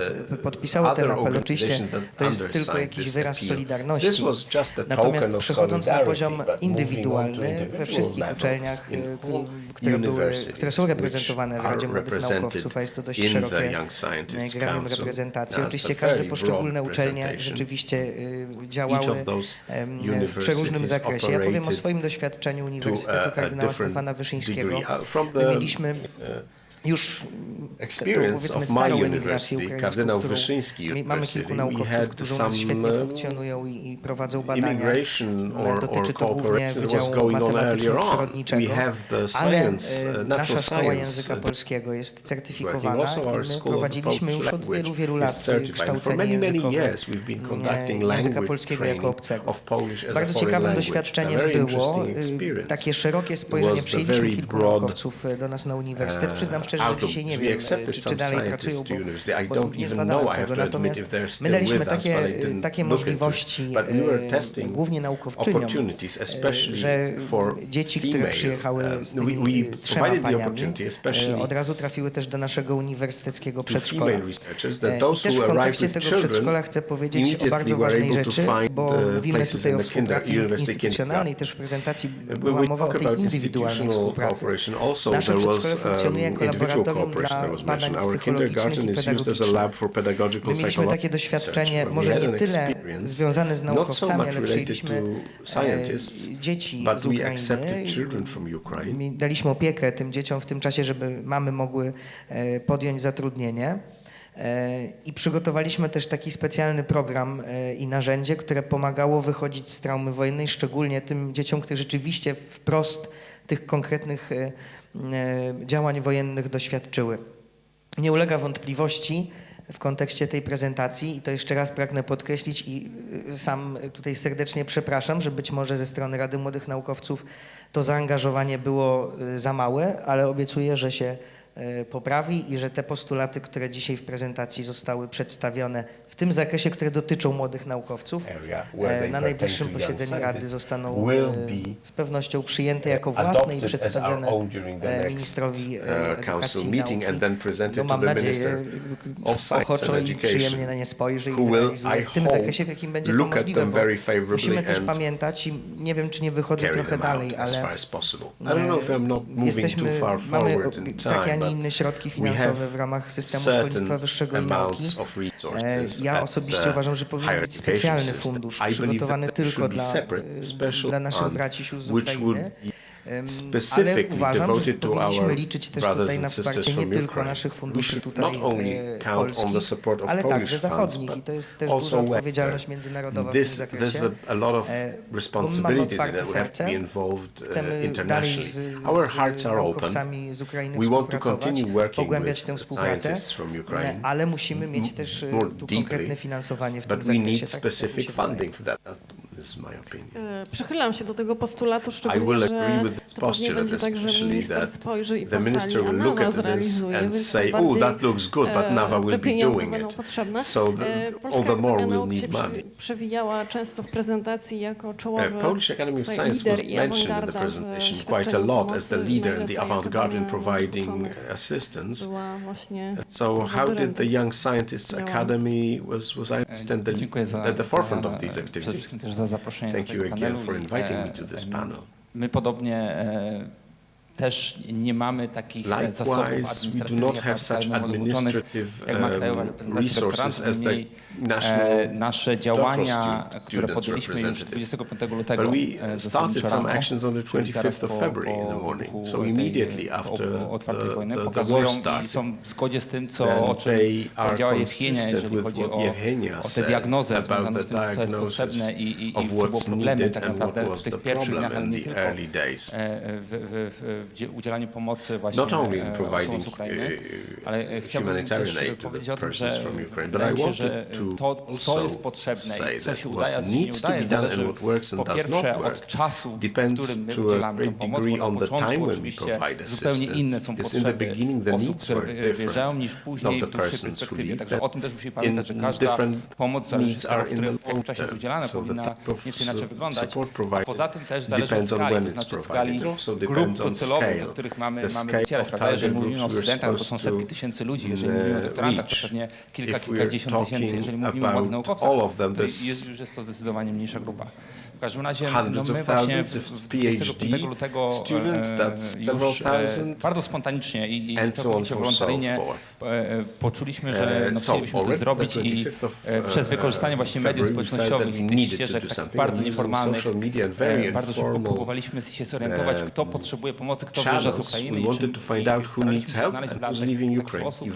podpisały other ten apel. Oczywiście organizations that to jest undersigned tylko jakiś this wyraz appeal. solidarności. This was just a Natomiast token of przechodząc na solidarity, poziom but moving on to indywidualny individual we wszystkich level, uczelniach, in all które są reprezentowane w which Radzie are Młodych Naukowców, a jest to dość in the szerokie Young Scientists gremium Council. reprezentacji. That's Oczywiście a każde very poszczególne broad uczelnie representation. rzeczywiście Each działały of those w przeróżnym zakresie. Ja powiem o operated swoim doświadczeniu to Uniwersytetu a Kardynała different Stefana Wyszyńskiego. degree. From My the mieliśmy już experience powiedzmy of starą my emigrację university, ukraińską, Kardynał którą Wyszyński mamy University, kilku we naukowców, had którzy u nas świetnie some funkcjonują i prowadzą badania. immigration or Dotyczy to głównie cooperation that was Wydziału going on earlier on. Matematyczno-przyrodniczego, We have the ale science, nasza natural szkoła science języka polskiego jest working. certyfikowana Also our i my School of prowadziliśmy Polish już od Language wielu is lat certified. For kształcenie many językowe years we've been conducting języka language polskiego jako training obcego. of Polish as a Bardzo foreign ciekawym language. doświadczeniem A very było interesting experience. takie szerokie spojrzenie. Was the Przyjęliśmy very kilku broad, naukowców do nas na uniwersytet. Przyznam szczerze, że outlook. dzisiaj nie We wiem, accepted czy some dalej scientists pracują, to university. I bo don't nie even zbadałem know, I have tego. to admit, Natomiast if they're my still daliśmy with us, but I didn't takie look into it. możliwości But we were testing głównie naukowczyniom, opportunities, especially że for dzieci, które female, przyjechały z tymi we trzema provided the paniami, opportunity, especially od razu trafiły też do naszego uniwersyteckiego to przedszkola. female researchers, that I those też who w arrive kontekście with tego children przedszkola chcę powiedzieć o immediately bardzo were ważnej able to rzeczy, find bo mówimy places tutaj in o the współpracy university instytucjonalnej, kindergarten. też w prezentacji When była we mowa o talk tej about indywidualnej institutional współpracy. cooperation, also Nasze there przedszkole was funkcjonuje jako individual laboratorium dla badań psychologicznych i pedagogicznych. My mieliśmy takie doświadczenie, może nie tyle związane z naukowcami, ale przyjęliśmy dzieci z Ukrainy. Daliśmy opiekę tym dzieciom w tym czasie, żeby mamy mogły podjąć zatrudnienie. I przygotowaliśmy też taki specjalny program i narzędzie, które pomagało wychodzić z traumy wojennej, szczególnie tym dzieciom, które rzeczywiście wprost tych konkretnych działań wojennych doświadczyły. Nie ulega wątpliwości w kontekście tej prezentacji i to jeszcze raz pragnę podkreślić i sam tutaj serdecznie przepraszam, że być może ze strony Rady Młodych Naukowców to zaangażowanie było za małe, ale obiecuję, że się poprawi i że te postulaty, które dzisiaj w prezentacji zostały przedstawione w tym zakresie, które dotyczą młodych naukowców, na najbliższym posiedzeniu Rady zostaną z pewnością przyjęte jako własne i przedstawione ministrowi edukacji i nauki. No, mam nadzieję, ochoczo i przyjemnie na nie spojrzy i zrealizuje w tym zakresie, w jakim będzie to możliwe, bo musimy też pamiętać i nie wiem, czy nie wychodzę trochę dalej, ale mamy takie, a nie inne środki finansowe w ramach systemu szkolnictwa wyższego i nauki. Ja osobiście uważam, że powinien być specjalny fundusz przygotowany tylko dla naszych braci i sióstr z Ukrainy. Ale uważam, że powinniśmy liczyć też tutaj na wsparcie nie tylko naszych funduszy tutaj polskich, ale także zachodnich i to jest też duża odpowiedzialność międzynarodowa w tym zakresie. Bo my mamy otwarte serce, chcemy dalej z naukowcami z Ukrainy współpracować, pogłębiać tę współpracę, ale musimy mieć też tu konkretne finansowanie w tym zakresie. Przychylam się do tego postulatu, szczególnie, że to pewnie będzie tak, że minister spojrzy i pochwali, a Nawa zrealizuje, więc te pieniądze będą potrzebne. Polska Akademia Nauk się przewijała często w prezentacji jako czołowy lider i awangarda w świadczeniu pomocy i była właśnie So how did the Young Scientists Academy was I understand at the forefront of these activities? Thank you again for inviting me to this panel. My podobnie też nie mamy takich zasobów administracyjnych, jak ma Krajowa Reprezentacja Doktorantów, niemniej nasze działania, które podjęliśmy już 25 lutego zasadniczo po otwartej wojny, pokazują i są w zgodzie z tym, o czym powiedziała Jewgenia, jeżeli chodzi o tę diagnozę związaną z tym, co jest potrzebne i co było problemem tak naprawdę w tych pierwszych dniach, ale nie tylko w udzielaniu pomocy właśnie osobom z Ukrainy, ale chciałbym też powiedzieć o tym, że wydaje mi się, że to, co jest potrzebne i co się udaje, a co się nie udaje, zależy po pierwsze od czasu, w którym my udzielamy tę pomoc, bo na początku oczywiście zupełnie inne są potrzeby osób, które wyjeżdżają, niż później w dłuższej perspektywie. Także o tym też musimy pamiętać, że każda pomoc zależy od tego, w którym czasie jest udzielana, powinna nieco inaczej wyglądać. A poza tym też zależy od skali, to znaczy skali grup docelowych, do których mamy docierać, prawda? Jeżeli mówimy o studentach, to są setki tysięcy ludzi, jeżeli mówimy o doktorantach, to pewnie kilkadziesiąt tysięcy, jeżeli mówimy o młodych naukowcach, to już jest to zdecydowanie mniejsza grupa. W każdym razie my właśnie 25 lutego już bardzo spontanicznie i całkowicie wolontaryjnie poczuliśmy, że chcielibyśmy coś zrobić i przez wykorzystanie właśnie mediów społecznościowych i tych ścieżek takich bardzo nieformalnych, bardzo szybko próbowaliśmy się zorientować, kto potrzebuje pomocy, kto wyjeżdża z Ukrainy i znaleźć dla takich osób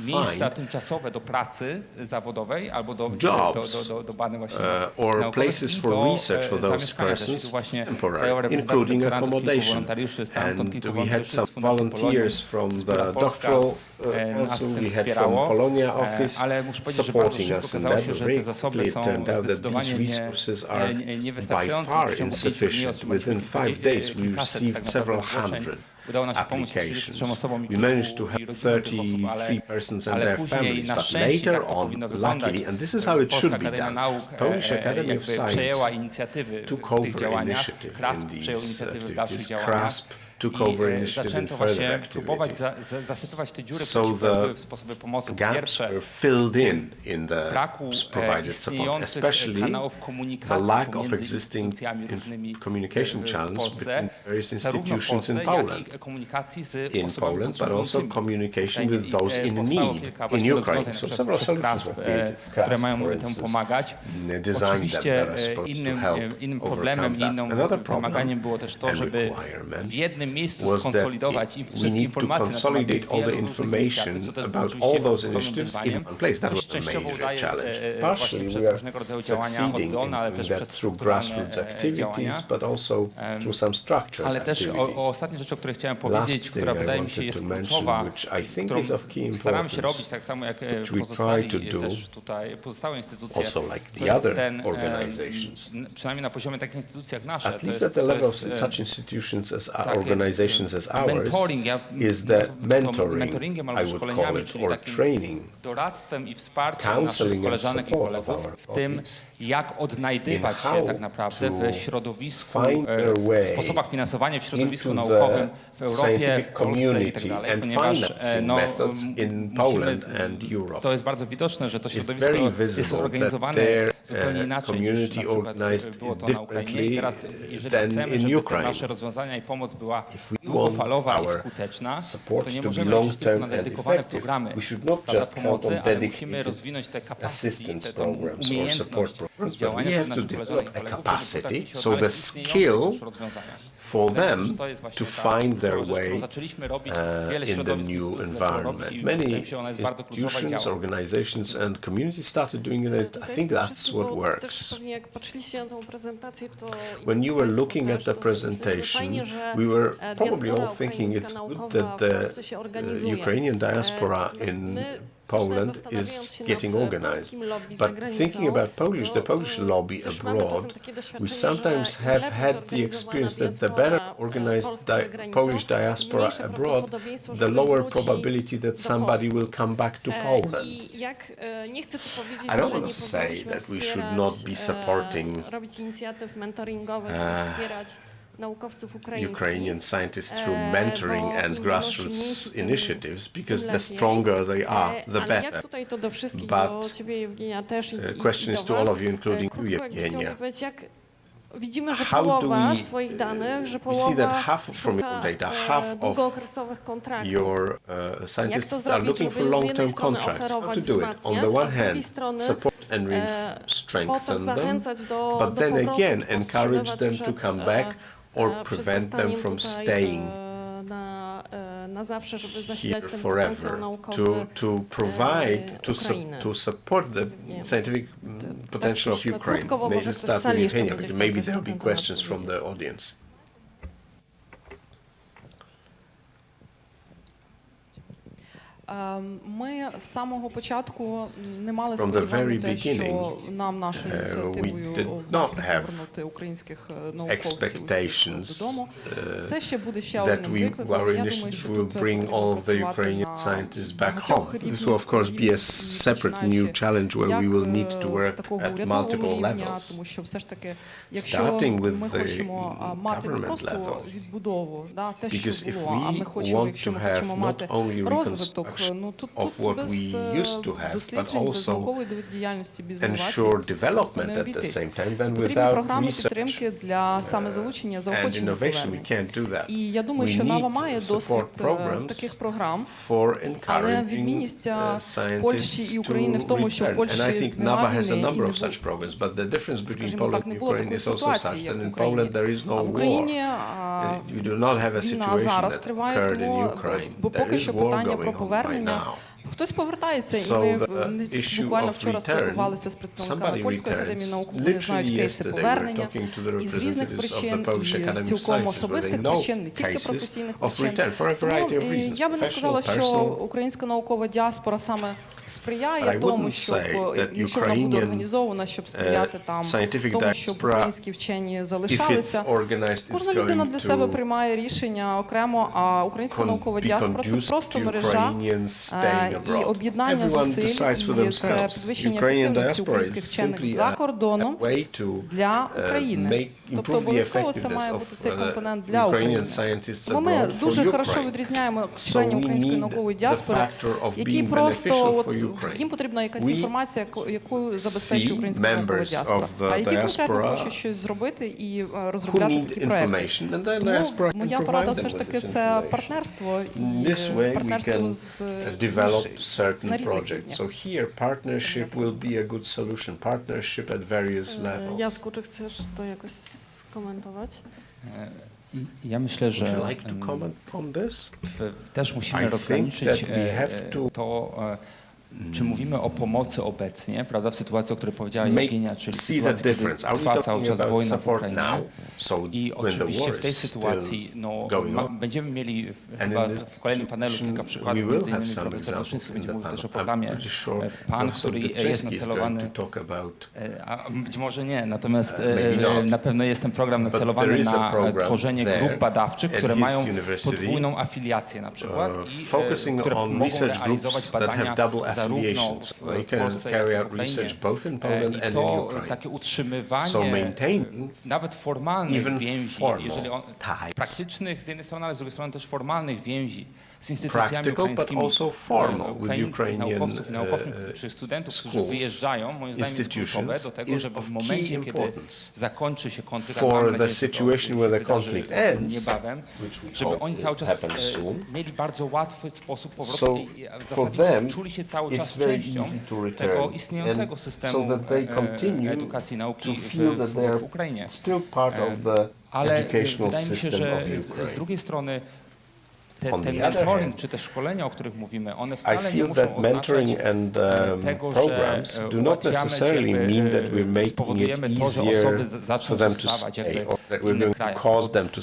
miejsca tymczasowe do pracy zawodowej albo do badań właśnie naukowych for research for those persons temporary, including accommodation. And we had some volunteers from the doctoral also we had from Polonia office supporting us in that. Very quickly it turned out that these resources are by far insufficient. Within 5 days we received several hundred applications. We managed to help 33 persons and their families, but later on, luckily, and this is how it should be done, Polish Academy of Science took over initiative in these activities. CRASP took over initiative in zaczęto further właśnie próbować activities. zasypywać te dziury, So które się pojawiły w the sposobie pomocy. Po gaps pierwsze, were filled in the braku provided support, istniejących especially kanałów the komunikacji lack of pomiędzy existing instytucjami różnymi communication w channels Polsce, between various zarówno w institutions in Polsce, jak Poland. i komunikacji z In osobami Poland, but also potrzebującymi. communication with those in Powstało need kilka in właśnie Ukraine. rozwiązań, So na several przykład przez solutions were KASP, created. które KASP, mają for temu instance, pomagać. designed that Oczywiście are supposed to help innym overcome problemem i that. innym Another problem wymaganiem było też to, and żeby requirement w jednym miejscu was that skonsolidować we wszystkie need to informacje na temat tych consolidate all the wielu różnych inicjatyw, information co też było about oczywiście all those ogromnym initiatives in wyzwaniem. one place. That To was a częściowo major udaje challenge. właśnie Partially przez we are różnego rodzaju działania succeeding oddolne, ale in też that przez through strukturalne grassroots działania. activities, but also through some structured Ale też activities. o ostatniej rzeczy, o której chciałem Last powiedzieć, thing która I wydaje mi się wanted jest to mention, kluczowa, which I think którą is of key staramy się importance, robić tak samo jak which we pozostali try to do, też tutaj pozostałe instytucje. also like To the jest other ten, organizations. przynajmniej na poziomie takich instytucji jak nasze, At to least jest, at the to level of jest, such institutions as takie, organizations as ours, mentoring, ja is the mentoring, mentoringiem albo I would call szkoleniami, it, czyli or takim training, doradztwem i wsparciem counseling naszych and koleżanek i support of kolegów our w tym, colleagues jak odnajdywać in się how tak naprawdę w to środowisku, find their way w sposobach finansowania w środowisku into naukowym w the Europie, w scientific Polsce i tak community dalej, and ponieważ financing methods in Poland and Europe. to jest bardzo widoczne, że to It's środowisko very jest visible that zorganizowane their zupełnie inaczej niż community na przykład organized było to na Ukrainie. I differently teraz, jeżeli than chcemy, in żeby te Ukraine. nasze rozwiązania i pomoc była If we długofalowa i want our skuteczna, support to nie to be możemy liczyć tylko long-term na and dedykowane effective, programy we should not prawda, just count pomocy, on ale musimy dedicated rozwinąć te capacity, assistance tę programs or support umiejętność programs, but działania we have naszych to koleżanek i develop a kolegów, capacity, żeby potrafić so the odnaleźć istniejące skill już rozwiązania. for Wydaje mi się, them że to jest właśnie to ta find their kluczowa rzecz, way którą zaczęliśmy robić. Wiele in the środowisk new instytucji zaczęło robić environment. i Many wydaje mi się, że ona jest bardzo kluczowa i institutions, działa. organizations and communities started doing it. I think that's what works. Jak patrzyliście na tę prezentację, to When you were looking at the presentation, we were probably all thinking it's good that the Ukrainian diaspora in Poland is getting organized. But thinking about the Polish lobby abroad, we sometimes have had the experience that the better organized Polish diaspora abroad, the lower probability that somebody will come back to Poland. I don't want to say that we should not be supporting Ukrainian scientists through mentoring and grassroots initiatives, because the stronger they are, the better. But the question is to all of you, including you, Evgenia. Widzimy, że How do połowa z Twoich danych, że we see that połowa half from your data, half of długookresowych kontraktów. your scientists are zrobić, looking for żeby z jednej long-term strony contracts. How to oferować, do it? On the wzmacniać, one a z drugiej hand, strony, support and po to strengthen them, zachęcać do but then powrotu, again czy encourage powstrzymywać them to przed, come back or przed prevent them zostaniem from tutaj, staying na zawsze, żeby here zasilać ten forever, potencjał naukowy to provide, Ukrainy. to support the scientific potential of Ukraine. krótko, bo Maybe może let's ktoś z start sali with jeszcze Evgenia, będzie because chciał maybe coś there na will be ten temat questions from the powiedzieć. audience. Ми з самого початку не мали From the сподівань very на те, що beginning, нам нашою ініціативою we did вдасться not have повернути українських науковців expectations додому. Це ще буде ще that одним we, викликом. our Я думаю, initiative що will тут bring all of the працювати Ukrainian на scientists back багатьох home. This рівнях, will, of course, be a separate new починаючи challenge where we will need to з work такого at урядового multiple рівня, levels. тому що все ж таки, якщо Starting with ми the хочемо мати не government просто level. відбудову, те, Because що if було, а ми we хочемо, want якщо to ми have хочемо not мати only розвиток, reconstruction тут of what без we used to have, but досліджень, без also наукової діяльності, без інновацій ensure просто development не at the обійтись. same time, then Потрібні without програми research підтримки для саме залучення, and заохочення innovation we повернення. can't do that. І я думаю, We що НАВА need має support досвід programs таких програм, for але encouraging відмінність scientists Польщі і України в to тому, що в return. And I Польщі think нема NAVA has a війни і number не of such було, programs, but the difference between скажімо Poland так, не and було Ukraine такої is also such ситуації, як that в in Україні. Poland there is А no в war. Україні You do not have a війна situation зараз that триває, occurred in тому Ukraine. бо There поки is що war питання going про on right повернення. now. Хтось повертається, і So ми the issue буквально of вчора return, спілкувалися з представниками somebody Польської returns. академії наук, вони знають Literally кейси yesterday we were повернення, talking to the і з різних representatives of причин, the Polish і Academy of цілком Sciences, where they особистих know причин, не тільки cases професійних of причин. return for a variety of Тому reasons, я би не сказала, professional, що personal. українська наукова діаспора саме But I сприяє тому, wouldn't щоб, say that якщо вона буде Ukrainian, організована, щоб сприяти там scientific тому, щоб diaspora, українські вчені If залишалися. it's organized, it's Кожна людина going для себе to приймає рішення окремо, а українська наукова be діаспора це conducive просто to мережа Ukrainians staying і abroad. об'єднання Everyone зусиль, decides for і це themselves. підвищення Ukrainian ефективності diaspora українських is вчених simply за a кордоном way to для України. make Тобто обов'язково це має бути цей компонент для України. Бо ми дуже хорошо відрізняємо членів української наукової діаспори, які просто їм потрібна якась інформація, яку забезпечує українська наукова діаспора, а які конкретно хочуть щось зробити і розробляти такі проекти. Тому моя порада все ж таки це партнерство і партнерство з на різних рівнях. So here partnership will be a good solution, partnership at various levels. Jacku, czy chcesz to jakoś skomentować? Ja myślę, że też musimy rozgraniczyć to, czy mówimy o pomocy obecnie, prawda, w sytuacji, o której powiedziała Jewgenia, czyli sytuacji, kiedy trwa cały czas wojna w Ukrainie. I oczywiście w tej sytuacji będziemy mieli chyba w kolejnym panelu kilka przykładów, między innymi profesor Doszyński będzie mówił też o programie PAN, który jest nacelowany, a być może nie, natomiast na pewno jest ten program nacelowany na tworzenie grup badawczych, które mają podwójną afiliację na przykład i które mogą realizować badania zarówno w Polsce, jak i w Ukrainie. I to takie utrzymywanie nawet formalnych więzi, jeżeli praktycznych z jednej strony, ale z drugiej strony też formalnych więzi z instytucjami ukraińskimi, ukraińskich naukowców i naukowców czy studentów, którzy wyjeżdżają, moim zdaniem jest kluczowe do tego, żeby w momencie, kiedy zakończy się konflikt, niebawem, żeby oni cały czas mieli bardzo łatwy sposób powrotu i w zasadzie czuli się cały czas częścią tego istniejącego systemu edukacji i nauki w Ukrainie. Ale wydaje mi się, że z drugiej strony ten mentoring czy te szkolenia, o których mówimy, one wcale nie muszą oznaczać tego, że ułatwiamy, czy spowodujemy to, że osoby zaczną zostawać jakby w innych krajach.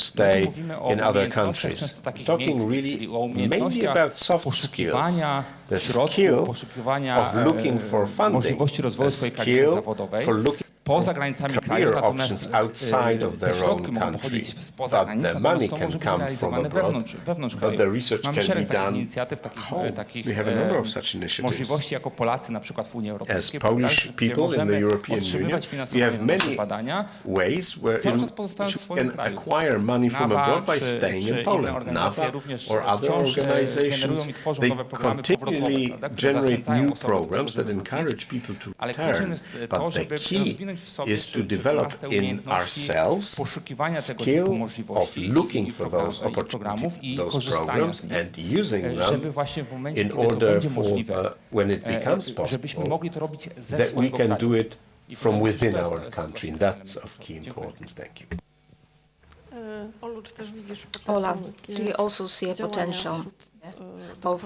My mówimy o umiejętnościach często takich miękkich, czyli o umiejętnościach poszukiwania środków, poszukiwania możliwości rozwoju swojej kariery zawodowej poza granicami kraju, natomiast te środki mogą pochodzić spoza granic, natomiast to może być realizowane wewnątrz kraju. Mamy szereg takich inicjatyw, takich możliwości jako Polacy na przykład w Unii Europejskiej, gdzie możemy otrzymywać finansowanie na nasze badania, cały czas pozostając w swoim kraju. NAWA czy inne organizacje również wciąż generują i tworzą nowe programy powrotowe, które zachęcają osoby do tego, ale kluczem jest to, żeby rozwinąć w sobie te umiejętności poszukiwania tego typu możliwości i programów i korzystania z nich, żeby właśnie w momencie, kiedy to będzie możliwe, żebyśmy mogli to robić ze swojego kraju. From within our country, and that's of key importance. Thank you. Olu, czy też widzisz Ola, do you also see a potential of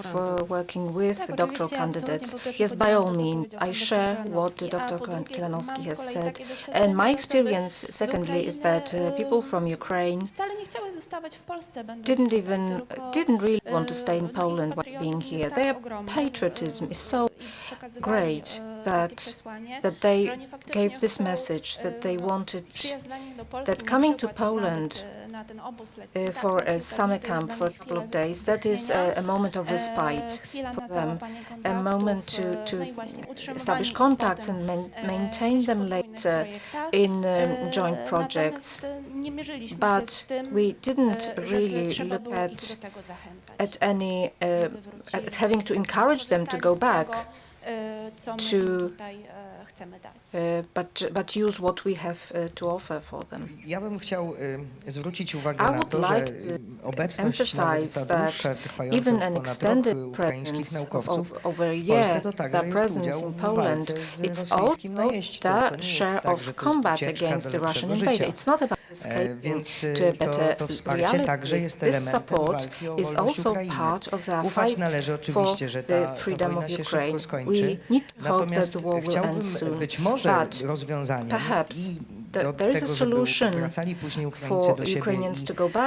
working with doctoral candidates? Yes, by all means, I share what Dr. Kilanowski has said. And my experience, secondly, is that people from Ukraine didn't really want to stay in Poland while being here. Their patriotism is so great that they gave this message, that they wanted, that coming to Poland for a summer camp for a couple of days, that is a moment of respite for them, a moment to establish contacts and maintain them later in joint projects. But we didn't really look at any at having to encourage them to go back but use what we have to offer for them. Ja bym chciał zwrócić uwagę na to, że obecność nawet ta dłuższa, trwająca już ponad rok ukraińskich naukowców w Polsce to także jest udział w walce z rosyjskim najeźdźcą. To nie jest tak, że to jest ucieczka do lepszego życia. Więc to wsparcie także jest elementem walki o wolność Ukrainy. Ufać należy oczywiście, że ta wojna się szybko skończy, natomiast chciałbym być może rozwiązaniem do tego, żeby wracali później Ukraińcy do siebie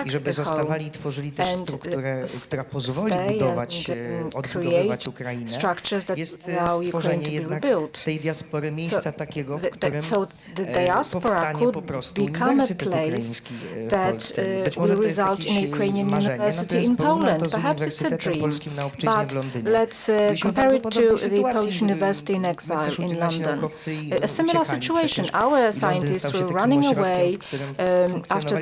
i żeby zostawali i tworzyli też strukturę, która pozwoli budować, odbudowywać Ukrainę, jest stworzenie jednak z tej diaspory miejsca takiego, w którym powstanie po prostu Uniwersytet Ukraiński w Polsce. Być może to jest jakieś marzenie, natomiast porównam to z Uniwersytetem Polskim na Obczyźnie w Londynie. Byliśmy w bardzo podobnej sytuacji, też ubyli nasi naukowcy i uciekali przed tym. Londyn stał were running away after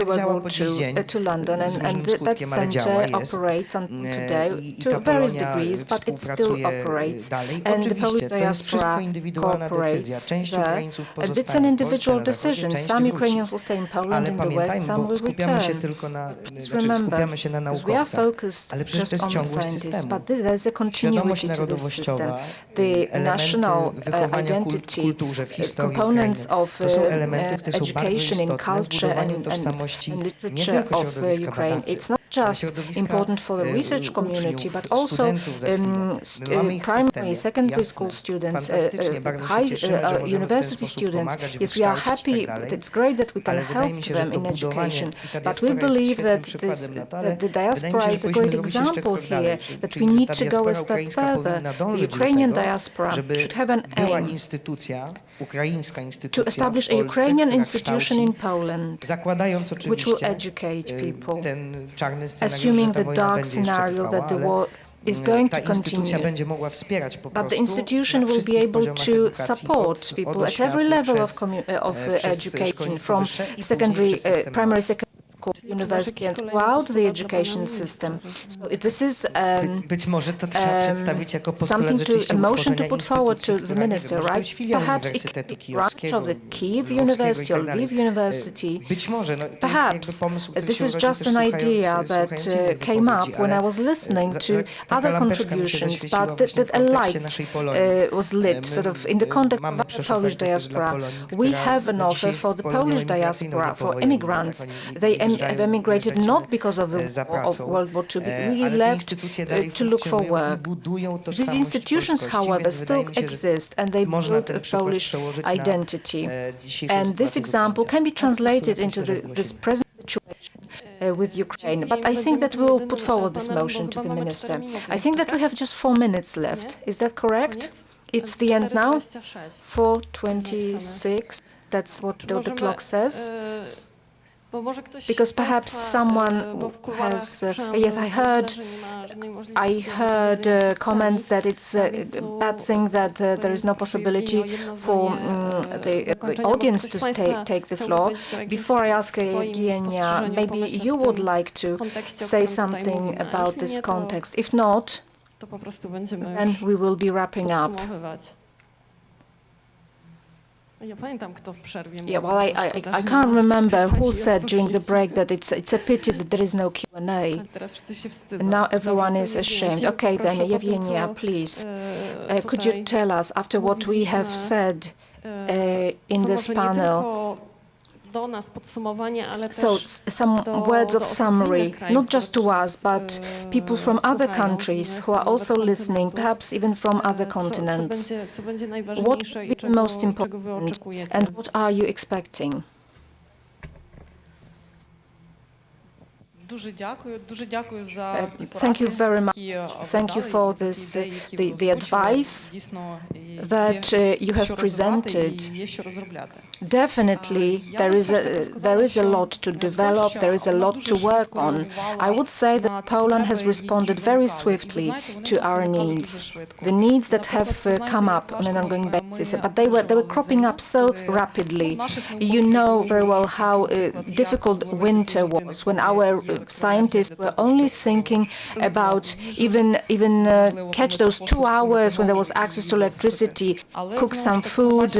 World War II to London, and that center operates on today to various degrees, but it still operates, and the Polish diaspora cooperates there. And it's an individual decision. Some Ukrainians will stay in Poland, in the West, some will return. Remember, we are focused just on scientists, but there's a continuity to this system. The national identity, components of education in culture and literature of Ukraine, it's not just important for the research community, but also primary, secondary school students, university students. Yes, we are happy, it's great that we can help them in education, but we believe that the diaspora is a great example here, that we need to go a step further. The Ukrainian diaspora should have an aim to establish a Ukrainian institution in Poland, which will educate people, assuming the dark scenario that the war is going to continue. But the institution will be able to support people at every level of education, from secondary, primary, secondary school, university, and throughout the education system. So this is a motion to put forward to the minister, right? Perhaps it could be a branch of the Kyiv University or Lviv University. Perhaps this is just an idea that came up when I was listening to other contributions, but that a light was lit, sort of in the context of the Polish diaspora. We have an offer for the Polish diaspora, for immigrants. They have emigrated not because of the war of World War II, but we left to look for work. These institutions, however, still exist, and they build a Polish identity. And this example can be translated into this present situation with Ukraine. But I think that we'll put forward this motion to the minister. I think that we have just 4 minutes left. Is that correct? It's the end now? 4:26. That's what the clock says. Because perhaps someone has, yes, I heard comments that it's a bad thing that there is no possibility for the audience to take the floor. Before I ask Evgenia, maybe you would like to say something about this context. If not, then we will be wrapping up. Yeah, well, I can't remember who said during the break that it's a pity that there is no Q&A. Now everyone is ashamed. Okay, then, Evgenia, please, could you tell us, after what we have said in this panel, so some words of summary, not just to us, but people from other countries who are also listening, perhaps even from other continents. What will be the most important, and what are you expecting? Thank you very much. Thank you for this, the advice that you have presented. Definitely, there is a lot to develop. There is a lot to work on. I would say that Poland has responded very swiftly to our needs, the needs that have come up on an ongoing basis. But they were cropping up so rapidly. You know very well how difficult winter was, when our scientists were only thinking about even catch those 2 hours when there was access to electricity, cook some food,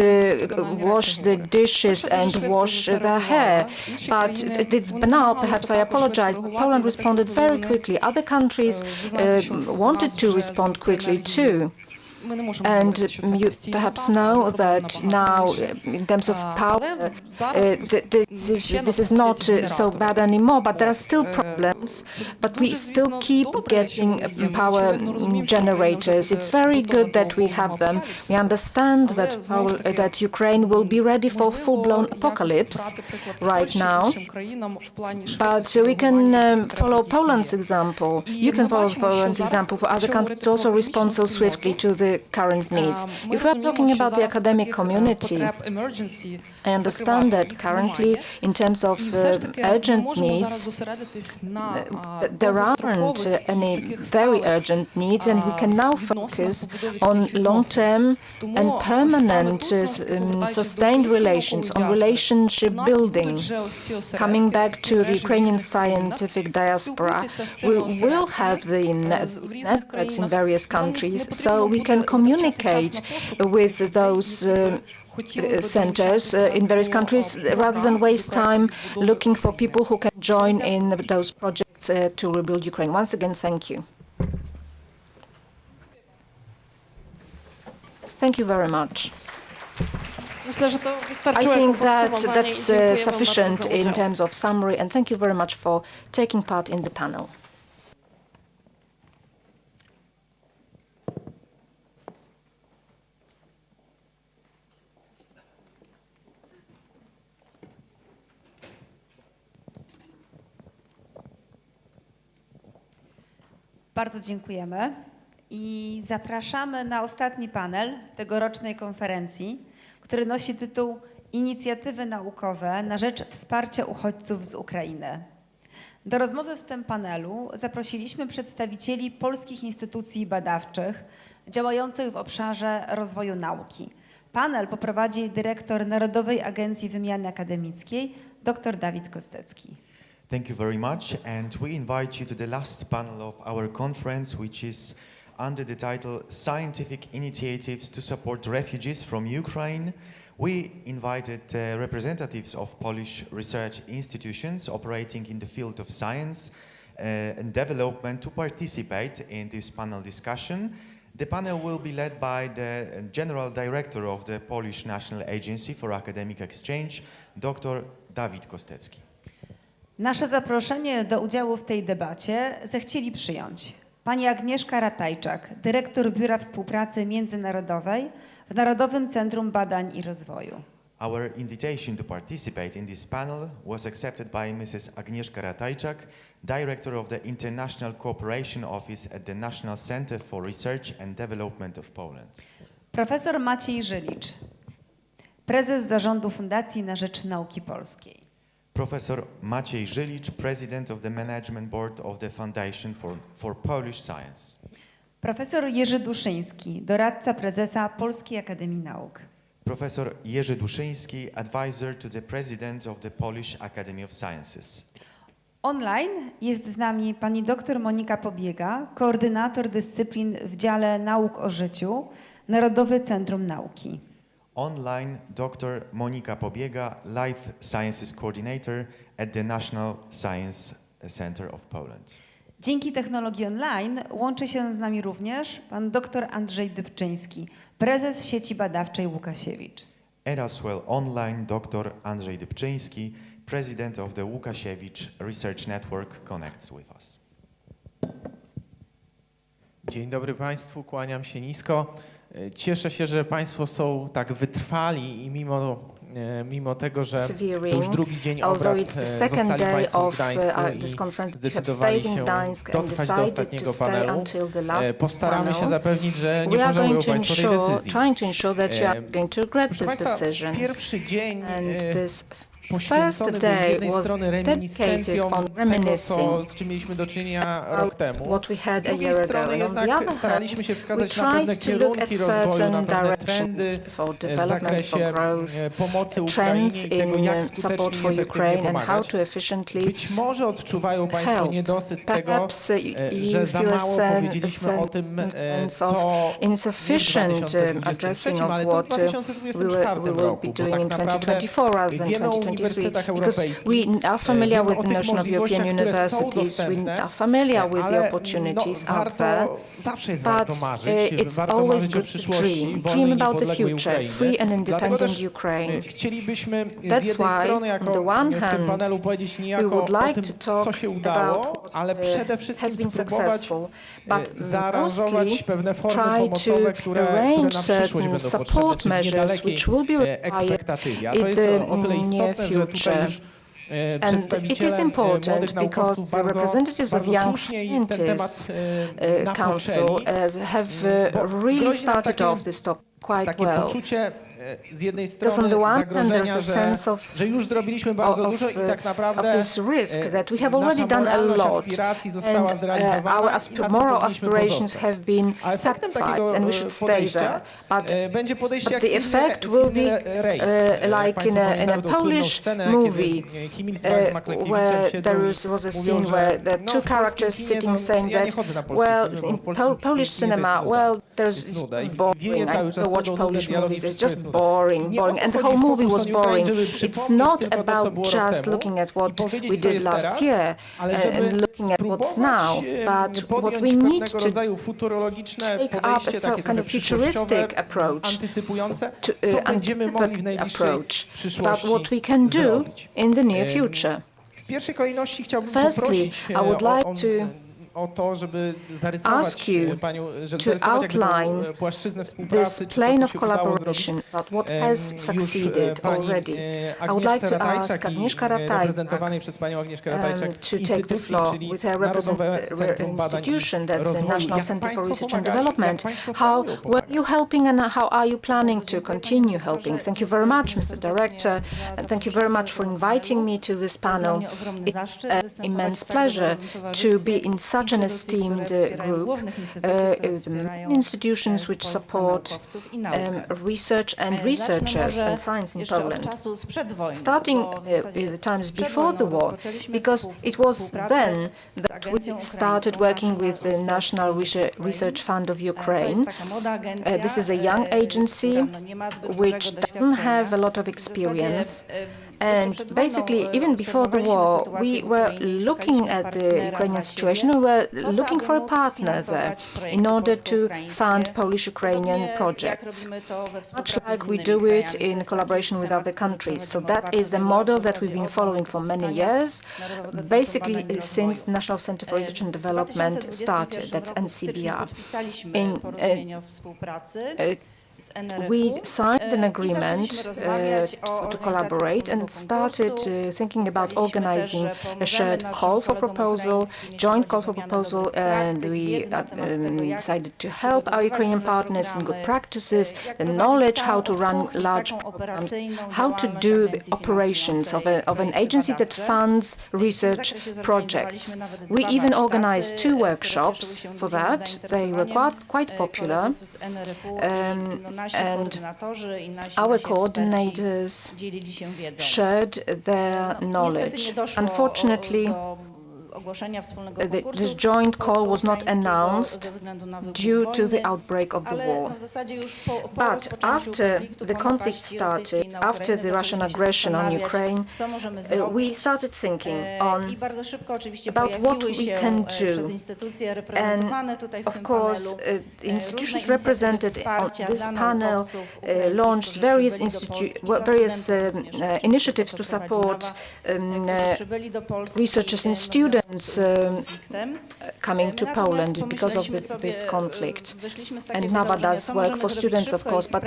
wash the dishes and wash their hair. But it's banal, perhaps I apologize. Poland responded very quickly. Other countries wanted to respond quickly too. And you perhaps know that now, in terms of power, this is not so bad anymore, but there are still problems. But we still keep getting power generators. It's very good that we have them. We understand that Ukraine will be ready for full-blown apocalypse right now. But we can follow Poland's example. You can follow Poland's example for other countries to also respond so swiftly to the current needs. If we are talking about the academic community, I understand that currently, in terms of urgent needs, there aren't any very urgent needs, and we can now focus on long-term and permanent sustained relations, on relationship building. Coming back to the Ukrainian scientific diaspora, we will have the networks in various countries, so we can communicate with those centers in various countries rather than waste time looking for people who can join in those projects to rebuild Ukraine. Once again, thank you. Thank you very much. I think that that's sufficient in terms of summary, and thank you very much for taking part in the panel. Bardzo dziękujemy i zapraszamy na ostatni panel tegorocznej konferencji, który nosi tytuł Inicjatywy naukowe na rzecz wsparcia uchodźców z Ukrainy. Do rozmowy w tym panelu zaprosiliśmy przedstawicieli polskich instytucji badawczych działających w obszarze rozwoju nauki. Panel poprowadzi dyrektor Narodowej Agencji Wymiany Akademickiej dr Dawid Kostecki. Thank you very much, and we invite you to the last panel of our conference, which is under the title Scientific Initiatives to Support Refugees from Ukraine. We invited representatives of Polish research institutions operating in the field of science and development to participate in this panel discussion. The panel will be led by the General Director of the Polish National Agency for Academic Exchange, Dr Dawid Kostecki. Nasze zaproszenie do udziału w tej debacie zechcieli przyjąć pani Agnieszka Ratajczak, dyrektor Biura Współpracy Międzynarodowej w Narodowym Centrum Badań i Rozwoju. Our invitation to participate in this panel was accepted by Mrs. Agnieszka Ratajczak, Director of the International Cooperation Office at the National Center for Research and Development of Poland. Profesor Maciej Żylicz, prezes Zarządu Fundacji na Rzecz Nauki Polskiej. Professor Maciej Żylicz, President of the Management Board of the Foundation for Polish Science. Profesor Jerzy Duszyński, doradca prezesa Polskiej Akademii Nauk. Professor Jerzy Duszyński, Advisor to the President of the Polish Academy of Sciences. Online jest z nami pani dr Monika Pobiega, koordynator dyscyplin w dziale nauk o życiu, Narodowe Centrum Nauki. Online, Dr Monika Pobiega, Life Sciences Coordinator at the National Science Center of Poland. Dzięki technologii online łączy się z nami również pan dr Andrzej Dybczyński, prezes sieci badawczej Łukasiewicz. And as well online, Dr Andrzej Dybczyński, President of the Łukasiewicz Research Network connects with us. Dzień dobry Państwu, kłaniam się nisko. Cieszę się, że Państwo są tak wytrwali i mimo tego, że to już drugi dzień obrad, zostali Państwo w Gdańsku i zdecydowali się dotrwać do ostatniego panelu. Postaramy się zapewnić, że nie pożałują Państwo tej decyzji. Proszę Państwa, pierwszy dzień poświęcony był z jednej strony reminiscencją tego, z czym mieliśmy do czynienia rok temu. Z drugiej strony jednak staraliśmy się wskazać na pewne kierunki rozwoju, na pewne trendy w zakresie pomocy Ukrainie i tego, jak skutecznie i efektywnie pomagać. Być może odczuwają Państwo niedosyt tego, że za mało powiedzieliśmy o tym, co nie w 2023, ale co w 2024 roku, bo tak naprawdę wiemy o uniwersytetach europejskich, we are familiar with the notion of European universities, we are familiar with the opportunities out there, but it's always good to dream about the future, free and independent Ukraine. That's why, on the one hand, we would like to talk about what has been successful, but mostly try to arrange certain support measures which will be required in the near future. And it is important because the representatives of Young Scientists Council have really started off this topic quite well. Because on the one hand, there's a sense of this risk that we have already done a lot, and our moral aspirations have been satisfied, and we should stay there. But the effect will be like in a Polish movie, where there was a scene where the two characters sitting saying that, well, in Polish cinema, well, it's boring. I don't watch Polish movies. It's just boring, and the whole movie was boring. It's not about just looking at what we did last year and looking at what's now, but what we need to take up is a kind of futuristic approach, approach about what we can do in the near future. Firstly, I would like to ask you to outline this plane of collaboration about what has succeeded already. I would like to ask Agnieszka Ratajczak to take the floor with her institution, that's the National Center for Research and Development. How were you helping and how are you planning to continue helping? Thank you very much, Mr. Director, and thank you very much for inviting me to this panel. It's an immense pleasure to be in such an esteemed group, institutions which support research and researchers and science in Poland, starting the times before the war, because it was then that we started working with the National Research Fund of Ukraine. This is a young agency which doesn't have a lot of experience. And basically, even before the war, we were looking at the Ukrainian situation. We were looking for a partner there in order to fund Polish-Ukrainian projects, much like we do it in collaboration with other countries. So that is the model that we've been following for many years, basically since National Center for Research and Development started, that's NCBR. We signed an agreement to collaborate and started thinking about organizing a shared call for proposal, joint call for proposal, and we decided to help our Ukrainian partners in good practices, the knowledge how to run large programs, how to do the operations of an agency that funds research projects. We even organized 2 workshops for that. They were quite popular. And our coordinators shared their knowledge. Unfortunately, this joint call was not announced due to the outbreak of the war. But after the conflict started, after the Russian aggression on Ukraine, we started thinking about what we can do. And of course, institutions represented on this panel launched various initiatives to support researchers and students coming to Poland because of this conflict. And NAWA does work for students, of course, but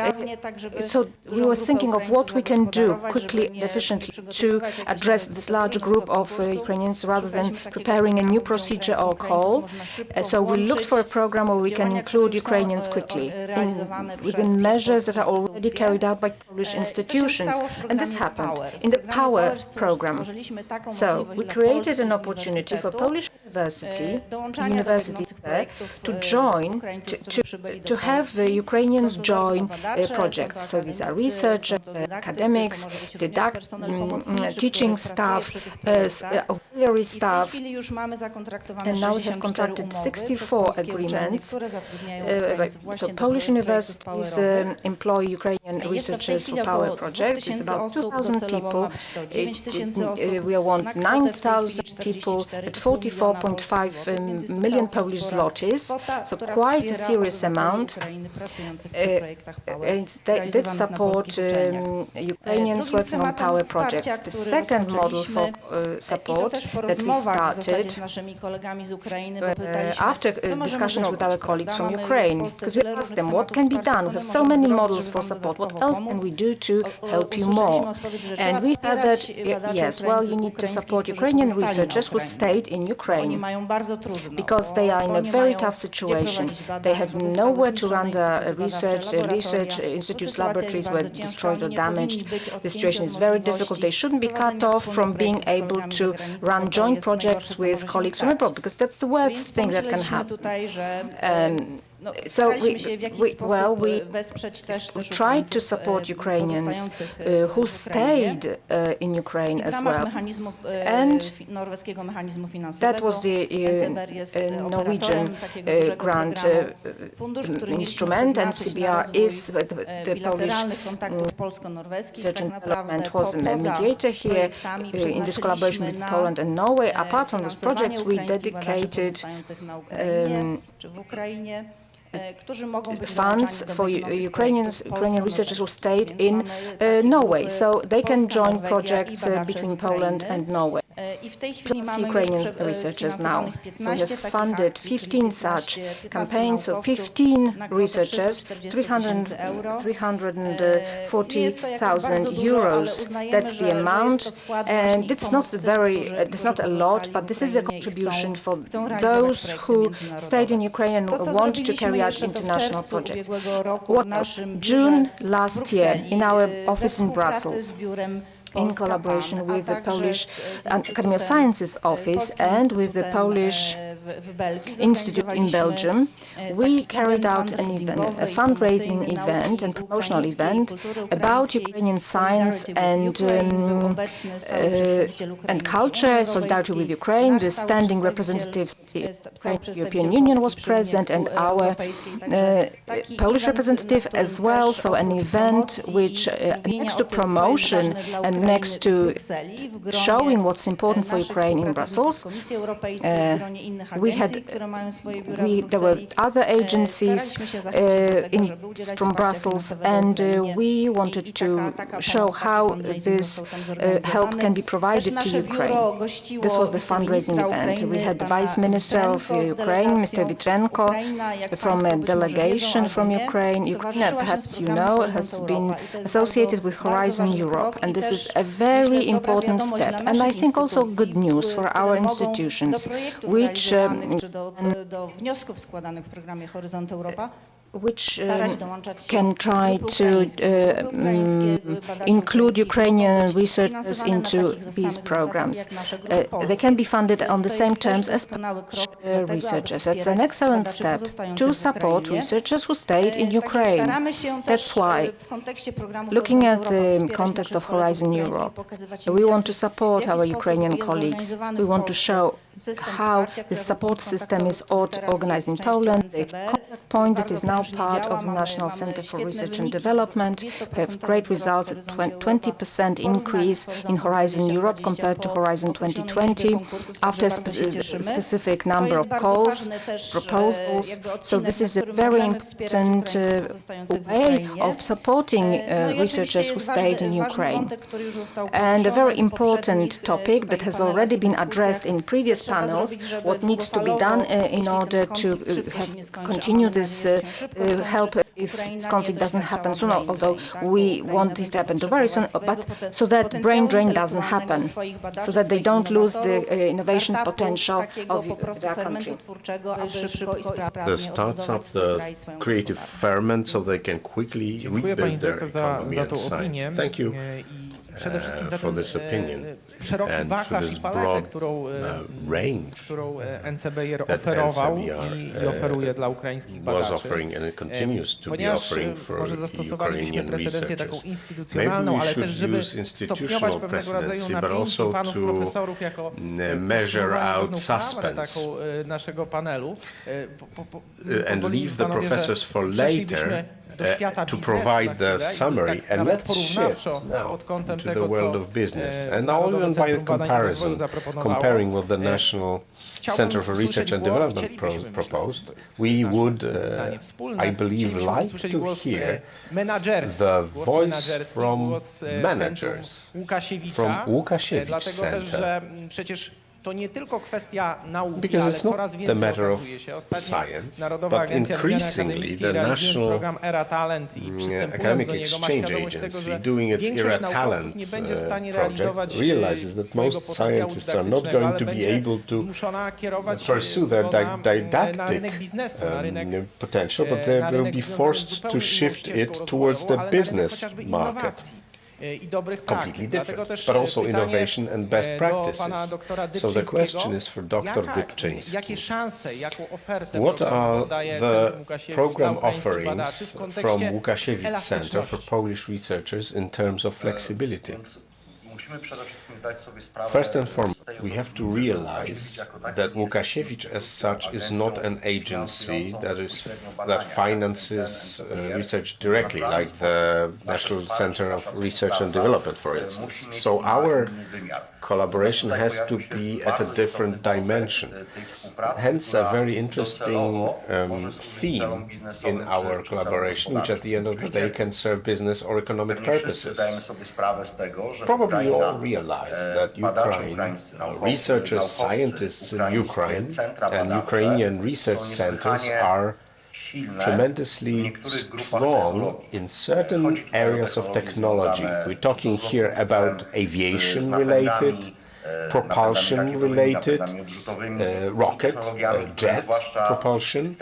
so we were thinking of what we can do quickly and efficiently to address this large group of Ukrainians rather than preparing a new procedure or call. So we looked for a program where we can include Ukrainians quickly within measures that are already carried out by Polish institutions. And this happened in the POWER program. So we created an opportunity for Polish universities there to join, to have the Ukrainians join projects. So these are researchers, academics, teaching staff, auxiliary staff, and now we have contracted 64 agreements. So Polish universities employ Ukrainian researchers for POWER projects. It's about 2,000 people. We want 9,000 people at 44 1.5 million Polish zlotys, so quite a serious amount. That support Ukrainians working on power projects. The second model for support that we started after discussions with our colleagues from Ukraine, because we asked them, what can be done? We have so many models for support. What else can we do to help you more? And we heard that, yes, well, you need to support Ukrainian researchers who stayed in Ukraine because they are in a very tough situation. They have nowhere to run the research institutes, laboratories were destroyed or damaged. The situation is very difficult. They shouldn't be cut off from being able to run joint projects with colleagues from abroad, because that's the worst thing that can happen. So we tried to support Ukrainians who stayed in Ukraine as well, and that was the Norwegian grant instrument, and CBR is the Polish Research and Development was a mediator here in this collaboration with Poland and Norway. Apart from those projects, we dedicated funds for Ukrainian researchers who stayed in Norway, so they can join projects between Poland and Norway. Plus Ukrainian researchers now. So we have funded 15 such campaigns, so 15 researchers, 340,000 euros. That's the amount, and it's not a lot, but this is a contribution for those who stayed in Ukraine and want to carry out international projects. What else? June last year, in our office in Brussels, in collaboration with the Polish Academy of Sciences office and with the Polish Institute in Belgium, we carried out an event, a fundraising event and promotional event about Ukrainian science and culture, solidarity with Ukraine. The standing representative of the European Union was present, and our Polish representative as well. So an event which, next to promotion and next to showing what's important for Ukraine in Brussels, there were other agencies from Brussels, and we wanted to show how this help can be provided to Ukraine. This was the fundraising event. We had the Vice Minister of Ukraine, Mr. Vitrenko, from a delegation from Ukraine. Ukraine, perhaps you know, has been associated with Horizon Europe, and this is a very important step, and I think also good news for our institutions, which can try to include Ukrainian researchers into these programs. They can be funded on the same terms as researchers. That's an excellent step to support researchers who stayed in Ukraine. That's why, looking at the context of Horizon Europe, we want to support our Ukrainian colleagues. We want to show how the support system is organized in Poland. The contact point that is now part of the National Center for Research and Development. We have great results, at 20% increase in Horizon Europe compared to Horizon 2020 after a specific number of proposals. So this is a very important way of supporting researchers who stayed in Ukraine. And a very important topic that has already been addressed in previous panels, what needs to be done in order to continue this help if this conflict doesn't happen soon, although we want this to happen very soon, but so that brain drain doesn't happen, so that they don't lose the innovation potential of their country. The startup, the creative ferment, so they can quickly rebuild their economy and science. Thank you. For this opinion and for this broad range that NCBR was offering and it continues to be offering for Ukrainian researchers. Maybe we should use institutional presidency, but also to measure out suspense and leave the professors for later to provide the summary, and let's shift now to the world of business. And now even by comparison, comparing what the national Center for Research and Development proposed, we would, I believe, like to hear the voice from managers from Łukasiewicz Center. Because it's not the matter of science, but increasingly the National Academic Exchange Agency, doing its ERA Talent project, realizes that most scientists are not going to be able to pursue their didactic potential, but they will be forced to shift it towards the business market. Completely different, but also innovation and best practices. So the question is for Dr. Dybczyński. What are the program offerings from Łukasiewicz Center for Polish researchers in terms of flexibility? First and foremost, we have to realize that Łukasiewicz as such is not an agency that finances research directly, like the National Center of Research and Development, for instance. So our collaboration has to be at a different dimension. Hence, a very interesting theme in our collaboration, which at the end of the day can serve business or economic purposes. Probably you all realize that Ukraine, researchers, scientists in Ukraine, and Ukrainian research centers are tremendously strong in certain areas of technology. We're talking here about aviation-related, propulsion-related, rocket, jet propulsion,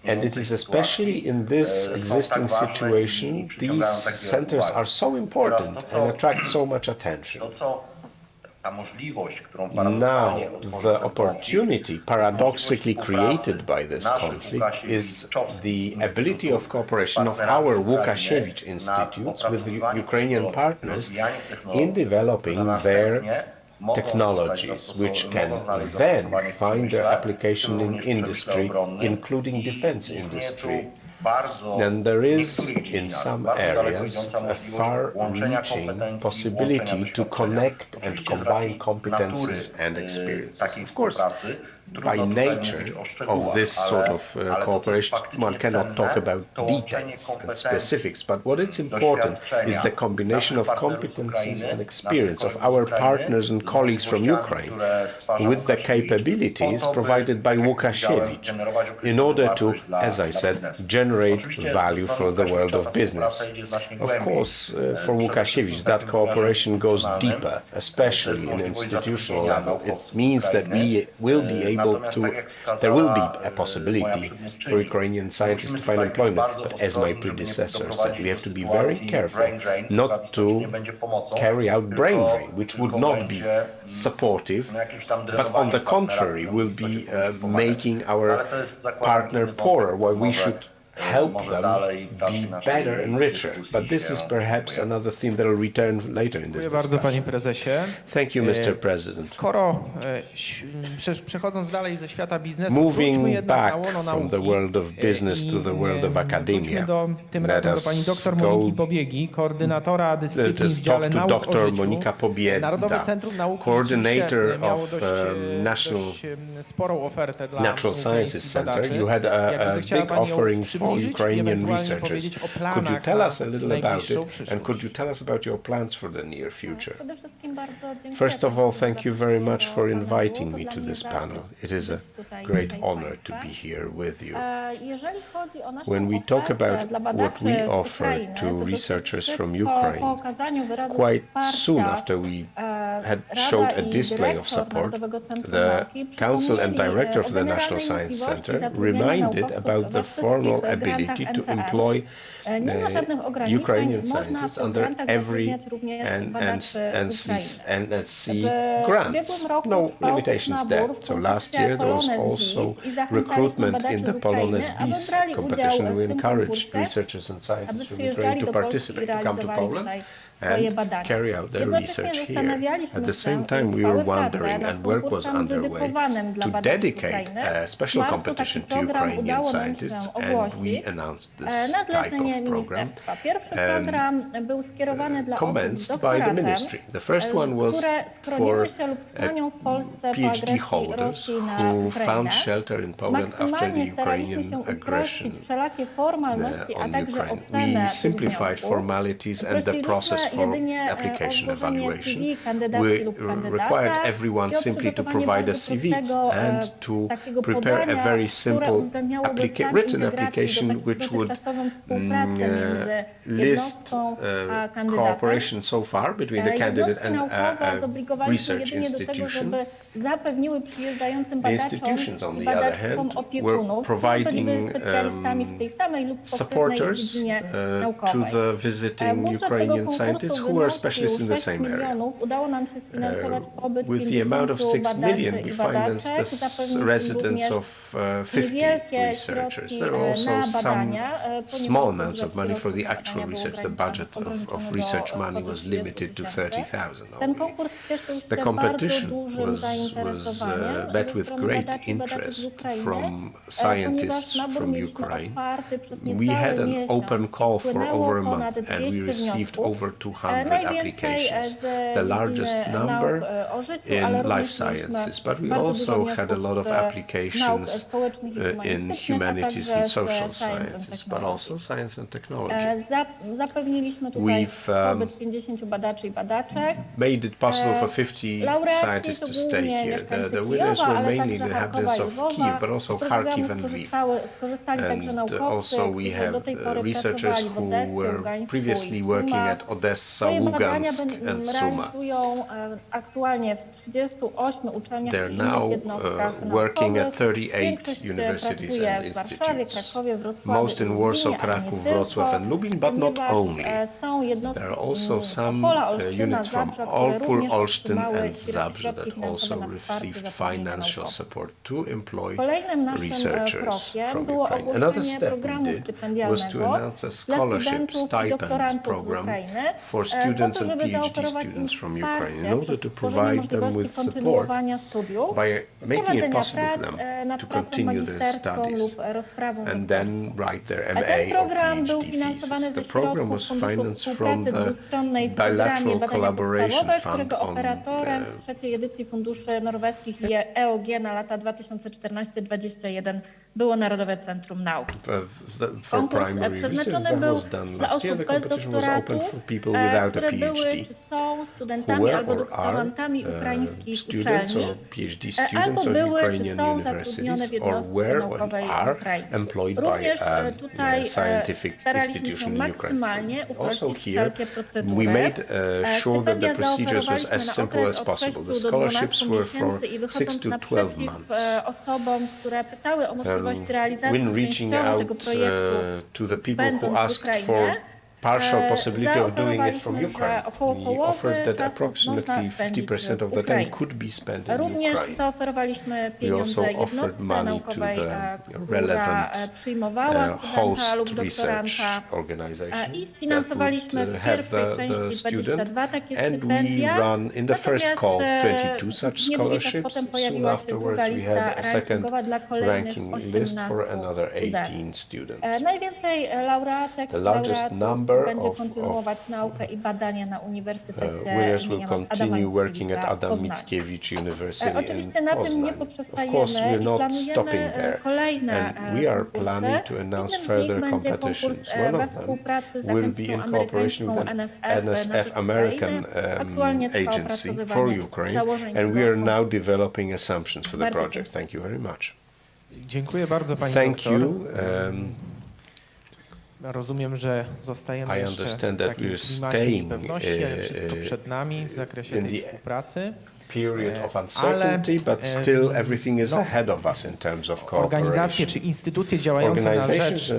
and it is especially in this existing situation these centers are so important and attract so much attention. Now, the opportunity paradoxically created by this conflict is the ability of cooperation of our Łukasiewicz institutes with Ukrainian partners in developing their technologies, which can then find their application in industry, including defense industry. Then there is, in some areas, a far-reaching possibility to connect and combine competences and experiences. Of course, by nature of this sort of cooperation, one cannot talk about details and specifics, but what is important is the combination of competencies and experience of our partners and colleagues from Ukraine with the capabilities provided by Łukasiewicz in order to, as I said, generate value for the world of business. Of course, for Łukasiewicz, that cooperation goes deeper, especially in institutional level. It means that we will be able there will be a possibility for Ukrainian scientists to find employment. But as my predecessor said, we have to be very careful not to carry out brain drain, which would not be supportive, but on the contrary, will be making our partner poorer, while we should help them be better and richer. But this is perhaps another theme that will return later in this discussion. Thank you, Mr. President. Moving back from the world of business to the world of academia, let us talk to Dr. Monika Pobieda, coordinator of National Natural Sciences Center. You had a big offering for Ukrainian researchers. Could you tell us a little about it, and could you tell us about your plans for the near future? First of all, thank you very much for inviting me to this panel. It is a great honor to be here with you. When we talk about what we offer to researchers from Ukraine, quite soon after we had showed a display of support, the Council and Director of the National Science Center reminded about the formal ability to employ Ukrainian scientists under every NSC grants. No limitations there. So last year there was also recruitment in the Polonez Bis competition. We encouraged researchers and scientists from Ukraine to participate, to come to Poland. and carry out their research here. At the same time, we were wondering, and work was underway, to dedicate a special competition to Ukrainian scientists, and we announced this type of program, commenced by the ministry. The first one was for PhD holders who found shelter in Poland after the Ukrainian aggression on Ukraine. We simplified formalities and the process for application evaluation. We required everyone simply to provide a CV and to prepare a very simple written application which would list cooperation so far between the candidate and a research institution. The institutions, on the other hand, were providing supporters to the visiting Ukrainian scientists who were specialists in the same area. With the amount of 6 million, we financed the residence of 50 researchers. There are also some small amounts of money for the actual research. The budget of research money was limited to 30,000 only. The competition was met with great interest from scientists from Ukraine. We had an open call for over a month, and we received over 200 applications, the largest number in life sciences. But we also had a lot of applications in humanities and social sciences, but also science and technology. We've made it possible for 50 scientists to stay here. The winners were mainly the inhabitants of Kyiv, but also Kharkiv and Lviv. And also we have researchers who were previously working at Odessa, Lugansk and Suma. They're now working at 38 universities and institutes, most in Warsaw, Kraków, Wrocław and Lublin, but not only. There are also some units from Opol, Olsztyn and Zabrze that also received financial support to employ researchers from Ukraine. Another step we did was to announce a scholarship stipend program for students and PhD students from Ukraine in order to provide them with support by making it possible for them to continue their studies and then write their MA or PhD thesis. The program was financed from the Bilateral Collaboration Fund on trzeciej edycji funduszy norweskich EOG na lata 2014-2021 było Narodowe Centrum Nauki. Konkurs przeznaczony był dla osób bez doktoratu, które były czy są studentami albo doktorantami ukraińskich uczelni, albo były czy są zatrudnione w jednostce naukowej Ukrainy. Również tutaj staraliśmy się maksymalnie uprościć wszelkie procedury. Stypendia zaoferowaliśmy na okres od 6 do 12 miesięcy i wychodząc naprzeciw osobom, które pytały o możliwość realizacji częściowo tego projektu, będąc w Ukrainie, partial possibility of doing it from Ukraine. We offered that approximately 50% of the time could be spent in Ukraine. We also offered money to the relevant host research organization that would have the student, and we run in the first call 22 such scholarships. Soon afterwards we had a second ranking list for another 18 students. The largest number będzie kontynuować naukę i badania na Uniwersytecie winners will continue working at Adam Mickiewicz University Oczywiście in na tym nie Poznań. poprzestajemy. Of course, we're not stopping there, kolejne and we are planning to announce further competitions. One of them will be in cooperation with an NSF American agency for Ukraine, and we are now developing assumptions for the project. Thank you very much. Dziękuję bardzo, pani doktor. Thank you. Rozumiem, że zostajemy jeszcze w takim klimacie niepewności, ale wszystko przed nami w zakresie tej współpracy. period of uncertainty, but still everything is ahead of us in terms of organizacje czy instytucje działające na rzecz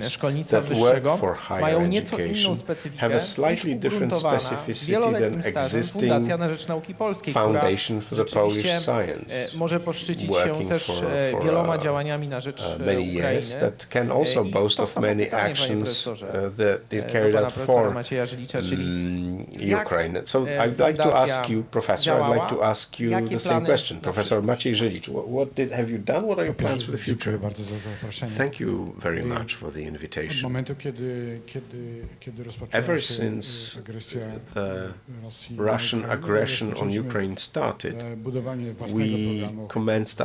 szkolnictwa wyższego mają nieco inną specyfikę niż ugruntowana w wieloletnim stażem Fundacja na Rzecz Nauki Polskiej, która rzeczywiście może poszczycić się też wieloma działaniami na rzecz Ukrainy. Also boast of many actions that it carried out for Ukraine. So I'd like to ask you, Professor, I'd like to ask you the same question. Professor Maciej Żylicz, have you done? What are your plans for the future? Thank you very much for the invitation. Ever since the Russian aggression on Ukraine started, we commenced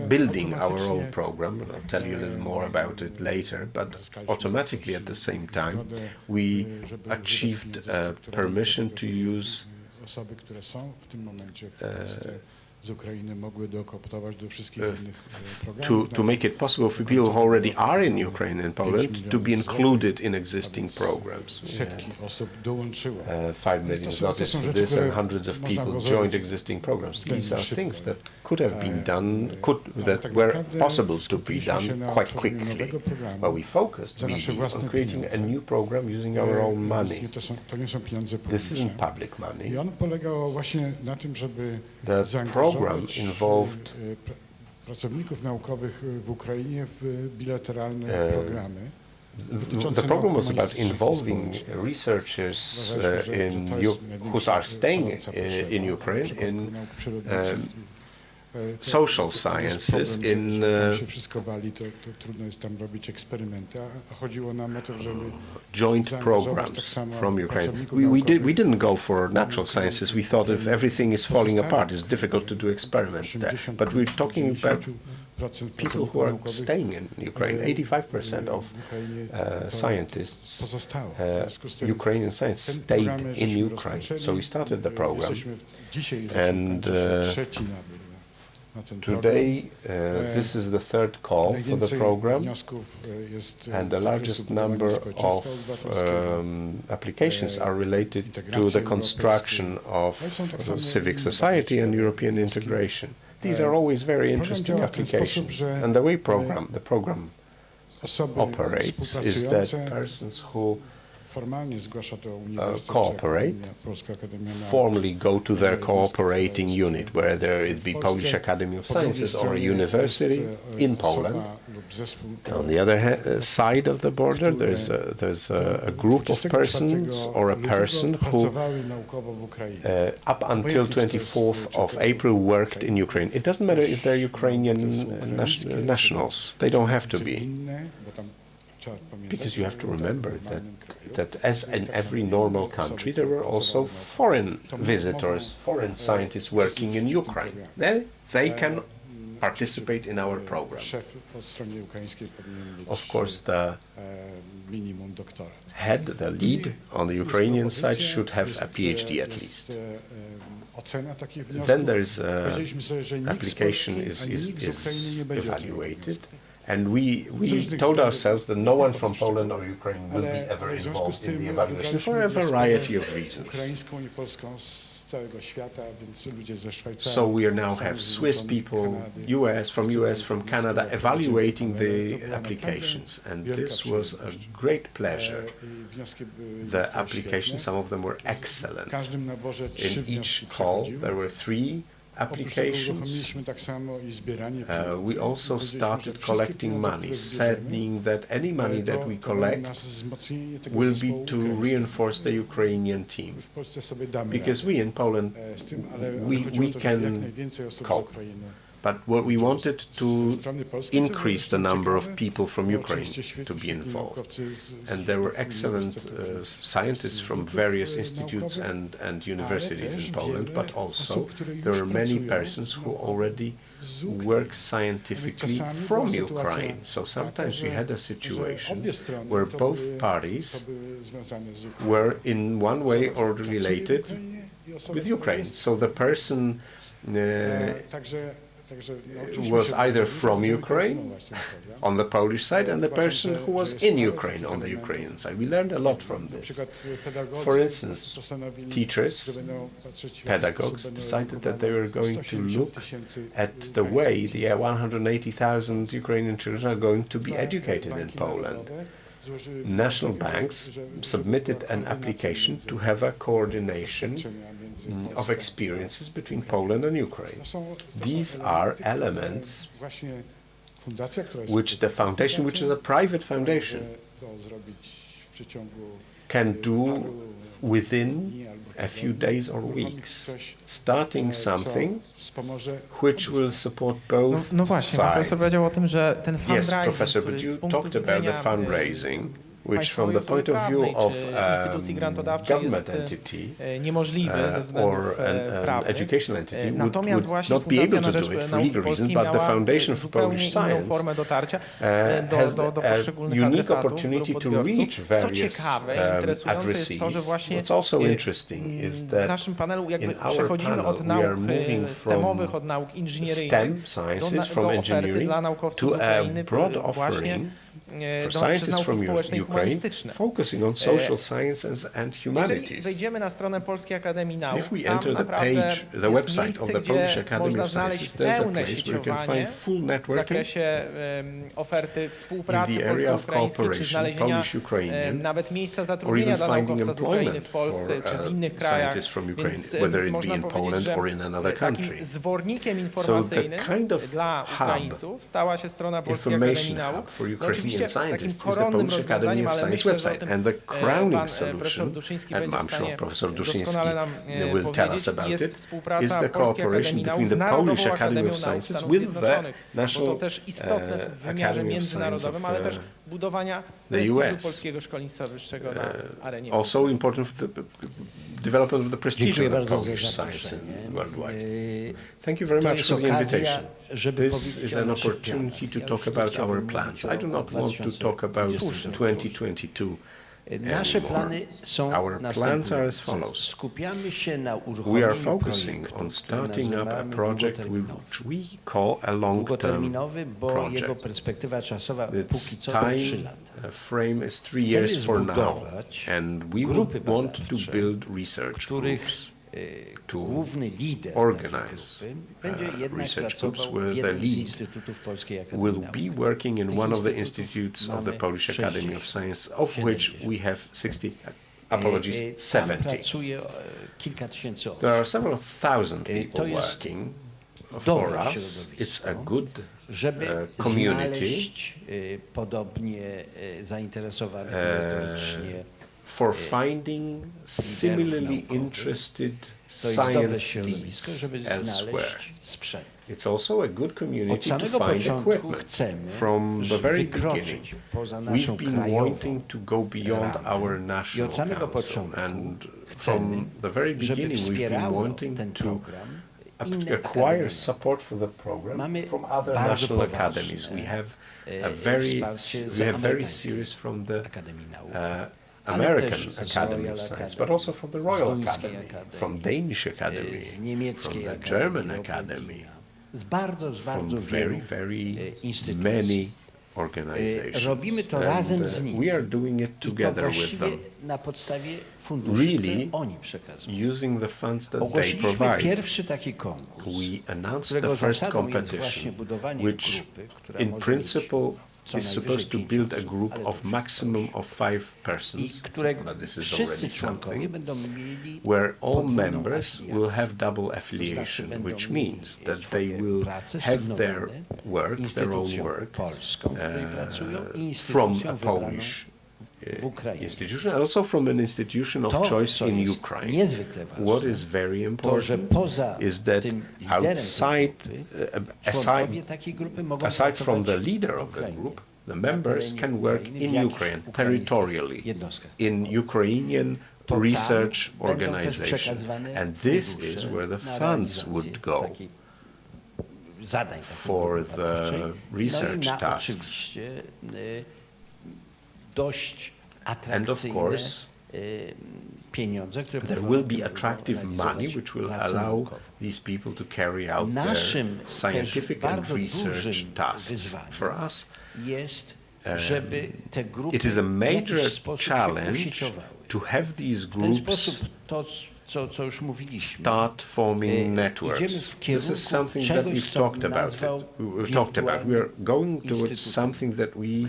building our own program. I'll tell you a little more about it later, but automatically at the same time we achieved permission to use to make it possible for people who already are in Ukraine and Poland to be included in existing programs. 5 million zlotys for this, and hundreds of people joined existing programs. These are things that could have been done, that were possible to be done quite quickly. But we focused really on creating a new program using our own money. This isn't public money. The program involved the program was about involving researchers who are staying in Ukraine in social sciences, in joint programs from Ukraine. We didn't go for natural sciences. We thought if everything is falling apart, it's difficult to do experiments there. But we're talking about people who are staying in Ukraine. 85% of scientists, Ukrainian scientists, stayed in Ukraine. So we started the program, and today, this is the third call for the program, and the largest number of applications are related to the construction of civic society and European integration. These are always very interesting applications. And the way the program operates is that persons who cooperate formally go to their cooperating unit, whether it be Polish Academy of Sciences or a university in Poland. On the other side of the border, there's a group of persons or a person who up until 24th of April worked in Ukraine. It doesn't matter if they're Ukrainian nationals. They don't have to be. Because you have to remember that as in every normal country, there were also foreign visitors, foreign scientists working in Ukraine. They can participate in our program. Of course, the head, the lead on the Ukrainian side should have a PhD at least. Then there is application is evaluated. And we told ourselves that no one from Poland or Ukraine will be ever involved in the evaluation for a variety of reasons. So we now have Swiss people, US, from Canada, evaluating the applications. And this was a great pleasure. The applications, some of them were excellent. In each call, there were 3 applications. We also started collecting money, saying that any money that we collect will be to reinforce the Ukrainian team. Because we in Poland, we can cope. But what we wanted to increase the number of people from Ukraine to be involved. And there were excellent scientists from various institutes and universities in Poland, but also there were many persons who already work scientifically from Ukraine. So sometimes we had a situation where both parties were in one way or related with Ukraine. So the person was either from Ukraine on the Polish side and the person who was in Ukraine on the Ukrainian side. We learned a lot from this. For instance, teachers, pedagogues decided that they were going to look at the way the 180,000 Ukrainian children are going to be educated in Poland. National banks submitted an application to have a coordination of experiences between Poland and Ukraine. These are elements which the foundation, which is a private foundation, can do within a few days or weeks, starting something which will support both sides. Yes, Professor, but you talked about the fundraising, which from the point of view of government entity or an educational entity would not be able to do it for legal reasons, but the Foundation for Polish Science has a unique opportunity to reach various addressees. What's also interesting is that in our panel we are moving from STEM sciences, from engineering, to a broad offering for scientists from Ukraine, focusing on social sciences and humanities. If we enter the page, the website of the Polish Academy of Sciences, there's a place where you can find full networking in the area of cooperation, Polish-Ukrainian, or even finding employment for scientists from Ukraine, whether it be in Poland or in another country. So the kind of hub, information hub for Ukrainian scientists is the Polish Academy of Science website. And the crowning solution, and I'm sure Professor Duszyński will tell us about it, is the cooperation between the Polish Academy of Sciences with the National Academy of Science of the US. Also important for the development of the prestige of the Polish science worldwide. Thank you very much for the invitation. This is an opportunity to talk about our plans. I do not want to talk about 2022 anymore. Our plans are as follows. We are focusing on starting up a project which we call a long-term project. Its time frame is 3 years for now, and we want to build research groups to organize research groups where the lead will be working in one of the institutes of the Polish Academy of Science, of which we have 70. There are several thousand people working for us. It's a good community for finding similarly interested science leads elsewhere. It's also a good community to find equipment. From the very beginning, we've been wanting to go beyond our national council, and from the very beginning we've been wanting to acquire support for the program from other national academies. We have very serious from the American Academy of Science, but also from the Royal Academy, from Danish Academy, from the German Academy, from very, very many organizations. And we are doing it together with them, really using the funds that they provide. We announced the first competition, which in principle is supposed to build a group of maximum of 5 persons, but this is already something, where all members will have double affiliation, which means that they will have their work, their own work, from a Polish institution, and also from an institution of choice in Ukraine. What is very important is that aside from the leader of the group, the members can work in Ukraine, territorially, in Ukrainian research organization. And this is where the funds would go for the research tasks. And of course, There will be attractive money which will allow these people to carry out their scientific and research tasks. For us, it is a major challenge to have these groups start forming networks. This is something that we've talked about. We are going towards something that we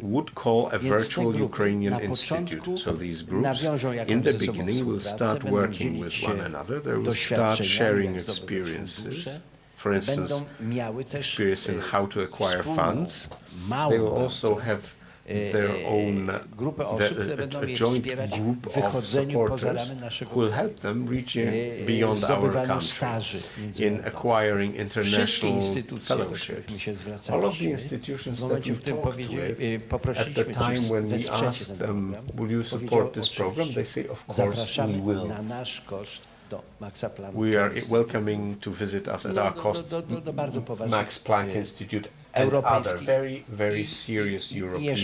would call a virtual Ukrainian institute. So these groups, in the beginning, will start working with one another. They will start sharing experiences. For instance, experience in how to acquire funds. They will also have their own a joint group of supporters who will help them reach beyond our country in acquiring international fellowships. All of the institutions that we talked with, at the time when we asked them, will you support this program, they say, of course we will. We are welcoming to visit us at our cost Max Planck Institute and other very, very serious European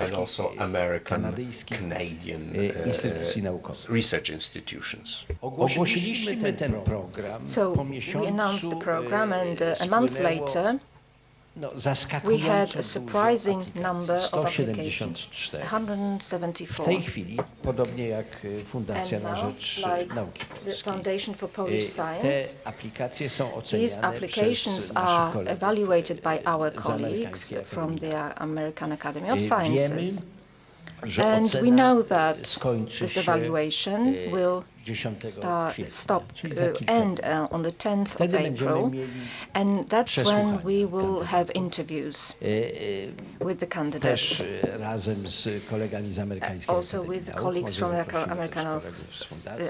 and also American, Canadian research institutions. So we announced the program, and a month later we had a surprising number of applications, 174. And now, like the Foundation for Polish Science, these applications are evaluated by our colleagues from the American Academy of Sciences. And we know that this evaluation will end on the 10th of April, and that's when we will have interviews with the candidates. Also with colleagues from the American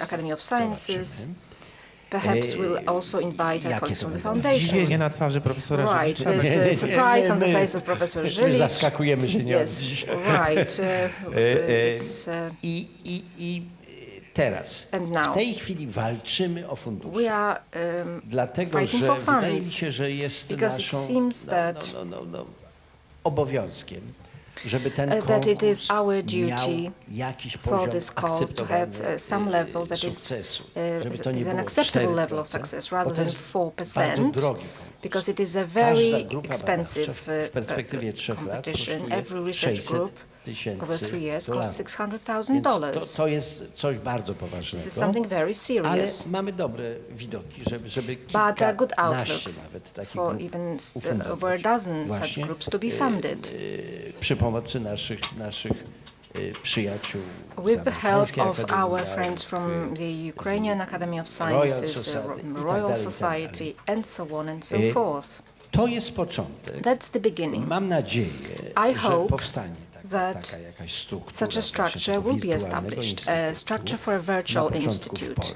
Academy of Sciences. Perhaps we'll also invite our colleagues from the foundation. Right, there's a surprise on the face of Professor Żylik. Yes, right. Teraz, w tej chwili walczymy o fundusze, dlatego że wydaje mi się, że jest naszym obowiązkiem, żeby ten that it is our miał duty jakiś for poziom this call to have some level that is an acceptable level of success rather than 4%, because it is a very expensive competition. Every research group over 3 years costs $600,000. To jest coś bardzo poważnego. This is something very serious. Ale mamy dobre widoki, żeby But there are good kilkanaście outlooks nawet takich for grup even over a dozen such właśnie groups to be funded. Przy pomocy naszych przyjaciół With the help Amerykańskiej of Akademii our Nauk, friends from the Ukrainian Academy of Sciences, Royal Society, and so on and so forth. To jest początek. That's the beginning. Mam nadzieję, I że hope powstanie that such a structure will be established, a structure for a virtual institute.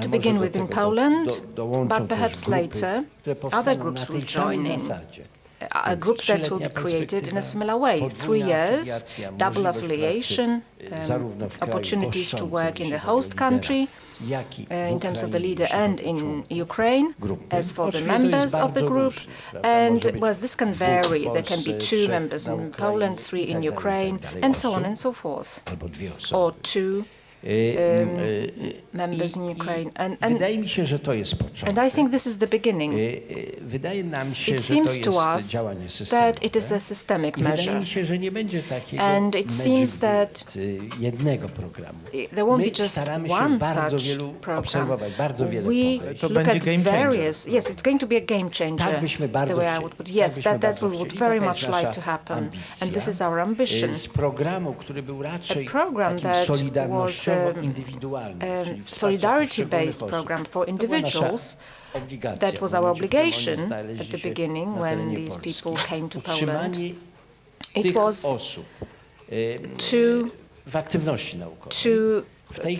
To begin with in Poland, but perhaps later other groups will join in. Groups that will be created in a similar way. 3 years, double affiliation, opportunities to work in the host country, in terms of the leader and in Ukraine, as for the members of the group, and well, this can vary. There can be 2 members in Poland, 3 in Ukraine, and so on and so forth, or 2 members in Ukraine. Wydaje mi się, że to jest początek. And I think this is the beginning. Wydaje nam się, It że to seems to jest us działanie systemowe. that it is a systemic I wydaje measure. mi się, że nie będzie takiego And it seems that jednego programu. there won't My be just staramy się one bardzo such wielu program. obserwować, bardzo wiele We podejść. look at various, yes, it's going to be a game changer, Tak byśmy bardzo the way I chcieli. would put it. Yes, Tak byśmy that bardzo we would chcieli. very Taka much jest like nasza to happen. ambicja. And this is our ambition. Z programu, który był raczej A program takim that solidarnościowo-indywidualnym, czyli solidarity-based program for individuals. That was our obligation at the beginning when these people came to Poland. It was to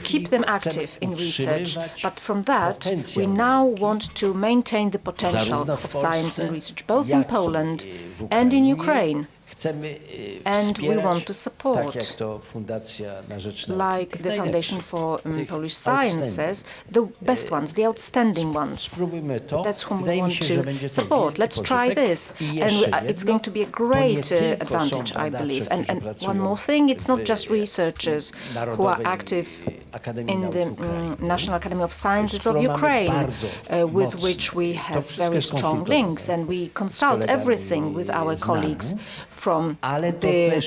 keep them active in research, but from that we now want to maintain the potential of science and research both in Poland and in Ukraine. And we want to support, tak jak to Fundacja na Rzecz like the Foundation for Polish Sciences, the best ones, the outstanding ones. That's whom we want to support. Let's try this. And it's going to be a great advantage, I believe. And one more thing, it's not just researchers who are active in the National Academy of Sciences of Ukraine, with which we have very strong links, and we consult everything with our colleagues from the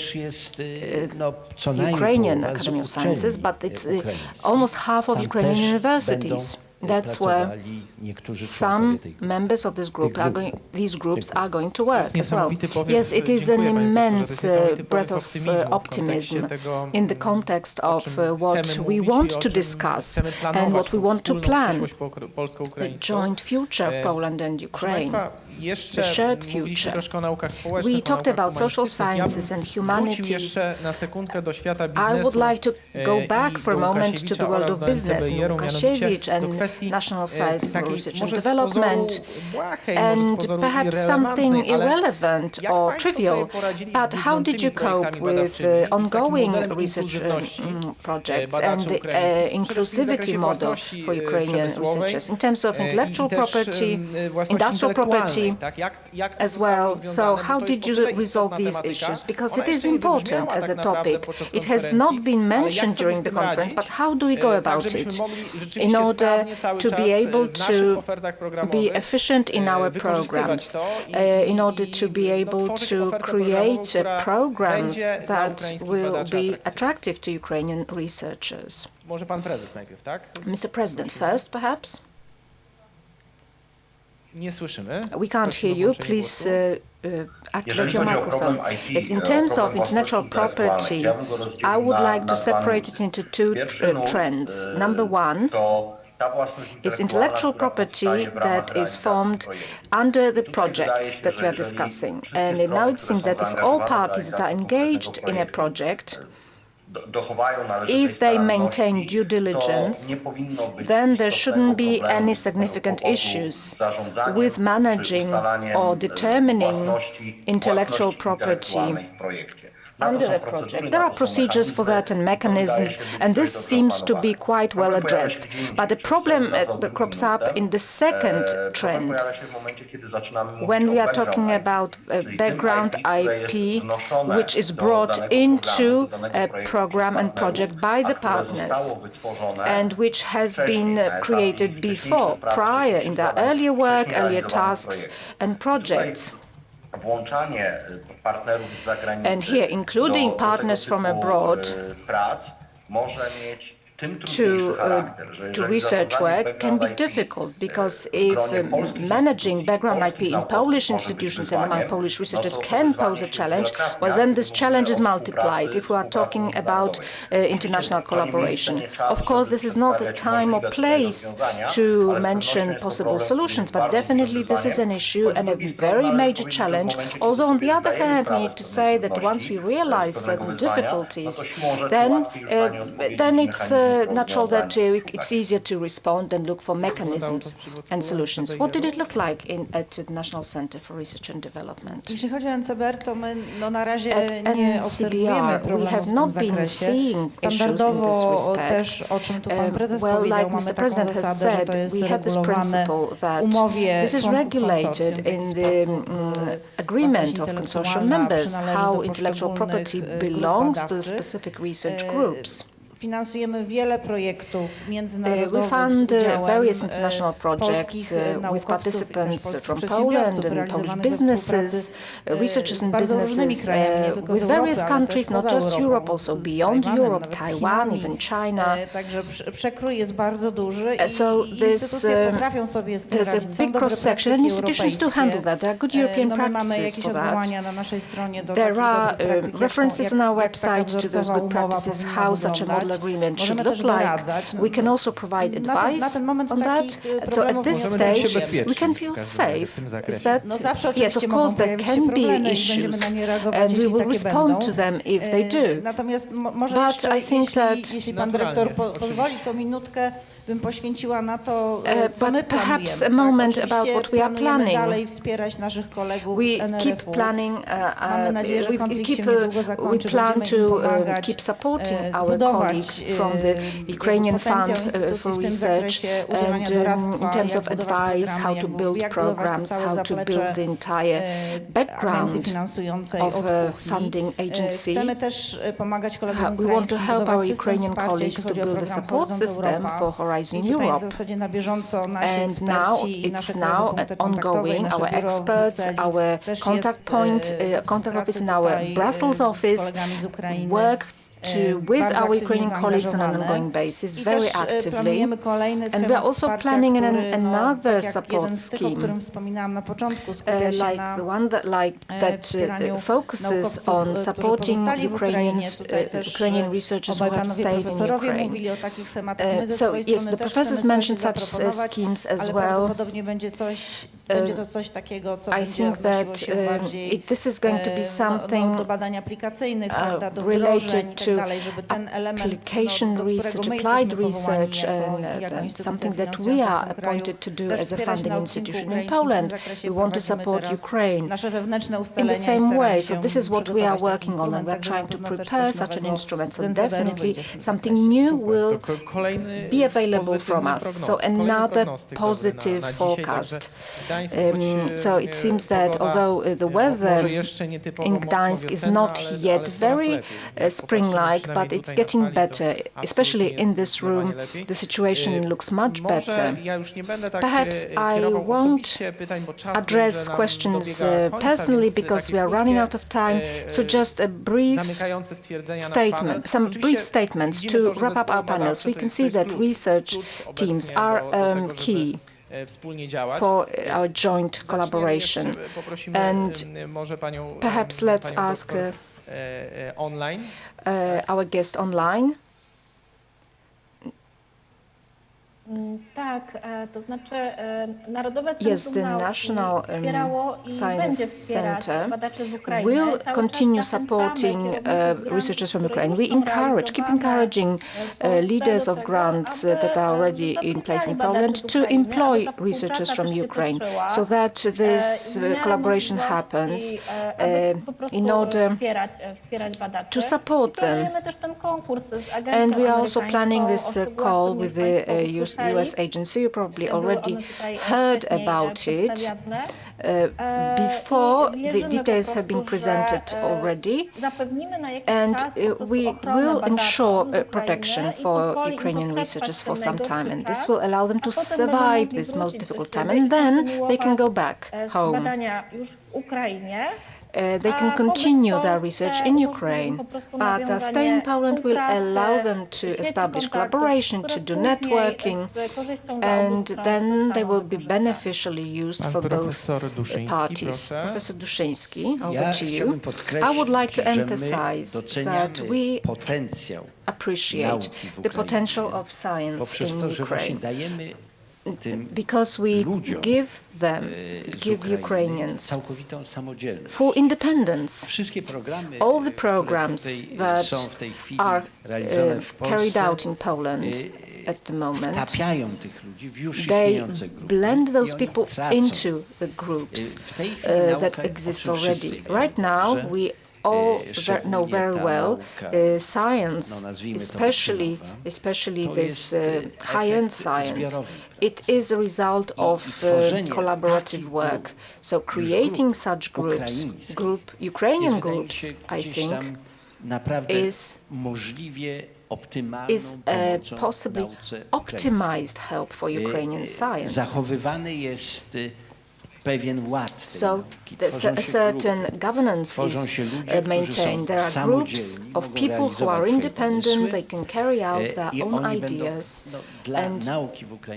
Ukrainian Academy of Sciences, but it's almost half of Ukrainian universities. That's where some members of this group these groups are going to work as well. Yes, it is an immense breath of optimism in the context of what we want to discuss and what we want to plan, the joint future of Poland and Ukraine, the shared future. We talked about social sciences and humanities. I would like to go back for a moment to the world of business, Łukasiewicz and National Science for Research and Development, and perhaps something irrelevant or trivial, but how did you cope with ongoing research projects and the inclusivity model for Ukrainian researchers in terms of intellectual property, industrial property as well? So how did you resolve these issues? Because it is important as a topic. It has not been mentioned during the conference, but how do we go about it in order to be able to be efficient in our programs, in order to be able to create programs that will be attractive to Ukrainian researchers? Mr. President, first, perhaps? We can't hear you. Please activate your microphone. Yes, in terms of intellectual property, I would like to separate it into two trends. Number one is intellectual property that is formed under the projects that we are discussing. And now it seems that if all parties that are engaged in a project, if they maintain due diligence, then there shouldn't be any significant issues with managing or determining intellectual property under the project. There are procedures for that and mechanisms, and this seems to be quite well addressed. But the problem crops up in the second trend, when we are talking about background IP, which is brought into a program and project by the partners, and which has been created before, prior, in their earlier work, earlier tasks and projects. And here, including partners from abroad, to research work can be difficult, because if managing background IP in Polish institutions and among Polish researchers can pose a challenge, well, then this challenge is multiplied if we are talking about international collaboration. Of course, this is not the time or place to mention possible solutions, but definitely this is an issue and a very major challenge. Although, on the other hand, we need to say that once we realize certain difficulties, then it's natural that it's easier to respond and look for mechanisms and solutions. What did it look like at the National Center for Research and Development? At NCBR, we have not been seeing issues in this respect. Well, like Mr. President has said, we have this principle that this is regulated in the agreement of consortium members, how intellectual property belongs to the specific research groups. We fund various international projects with participants from Poland and Polish businesses, researchers and businesses with various countries, not just Europe, also beyond Europe, Taiwan, even China. So there's a big cross-section, and institutions do handle that. There are good European practices for that. There are references on our website to those good practices, how such a model bilateral agreement should look like. We can also provide advice on that. So at this stage, we can feel safe. Is that? Yes, of course, there can be issues, and we will respond to them if they do. But I think that, jeśli pan dyrektor pozwoli, to minutkę bym poświęciła na to, co my perhaps a moment about what we are planning. dalej wspierać naszych kolegów z We keep NRF-u. planning. Mamy nadzieję, że konflikt się niedługo zakończy. We plan Będziemy im to pomagać keep supporting our zbudować colleagues from the Ukrainian Fund for Research and in terms of advice, how to build programs, how to build the entire background of a funding agency. Chcemy też pomagać kolegom We want to help our Ukrainian colleagues to build a support system for Horizon Europe. And now it's now ongoing. Our experts, our contact point, contact office in our Brussels office work with our Ukrainian colleagues on an ongoing basis very actively. And we are also planning another support scheme, like the one that focuses on supporting Ukrainian researchers who have stayed in Ukraine. So yes, the professors mentioned such schemes as well. I think that this is going to be something related to application research, applied research, and something that we are appointed to do as a funding institution in Poland. We want to support Ukraine in the same way. So this is what we are working on, and we are trying to prepare such an instrument. So definitely something new will be available from us. So another positive forecast. So it seems that although the weather in Gdansk is not yet very spring-like, but it's getting better, especially in this room. The situation looks much better. Perhaps I won't address questions personally because we are running out of time, so just a brief statement, some brief statements to wrap up our panels. We can see that research teams are key for our joint collaboration. And perhaps let's ask our guest online. Tak, to znaczy Narodowe Yes, the National Science Center will continue supporting researchers from Ukraine. We keep encouraging leaders of grants that are already in place in Poland to employ researchers from Ukraine, so that this collaboration happens in order to support them. And we are also planning this call with the US agency. You probably already heard about it before. The details have been presented already, and we will ensure protection for Ukrainian researchers for some time, and this will allow them to survive this most difficult time, and then they can go back home. They can continue their research in Ukraine, but staying in Poland will allow them to establish collaboration, to do networking, and then they will be beneficially used for both parties. Professor Duszyński, over to you. I would like to emphasize that we appreciate the potential of science in Ukraine, because we give Ukrainians full independence. All the programs that are carried out in Poland at the moment, they blend those people into the groups that exist already. Right now, we all know very well science, especially this high-end science. It is a result of collaborative work. So creating such groups, Ukrainian groups, I think, is a possibly optimized help for Ukrainian science. So a certain governance is maintained. There are groups of people who are independent, they can carry out their own ideas, and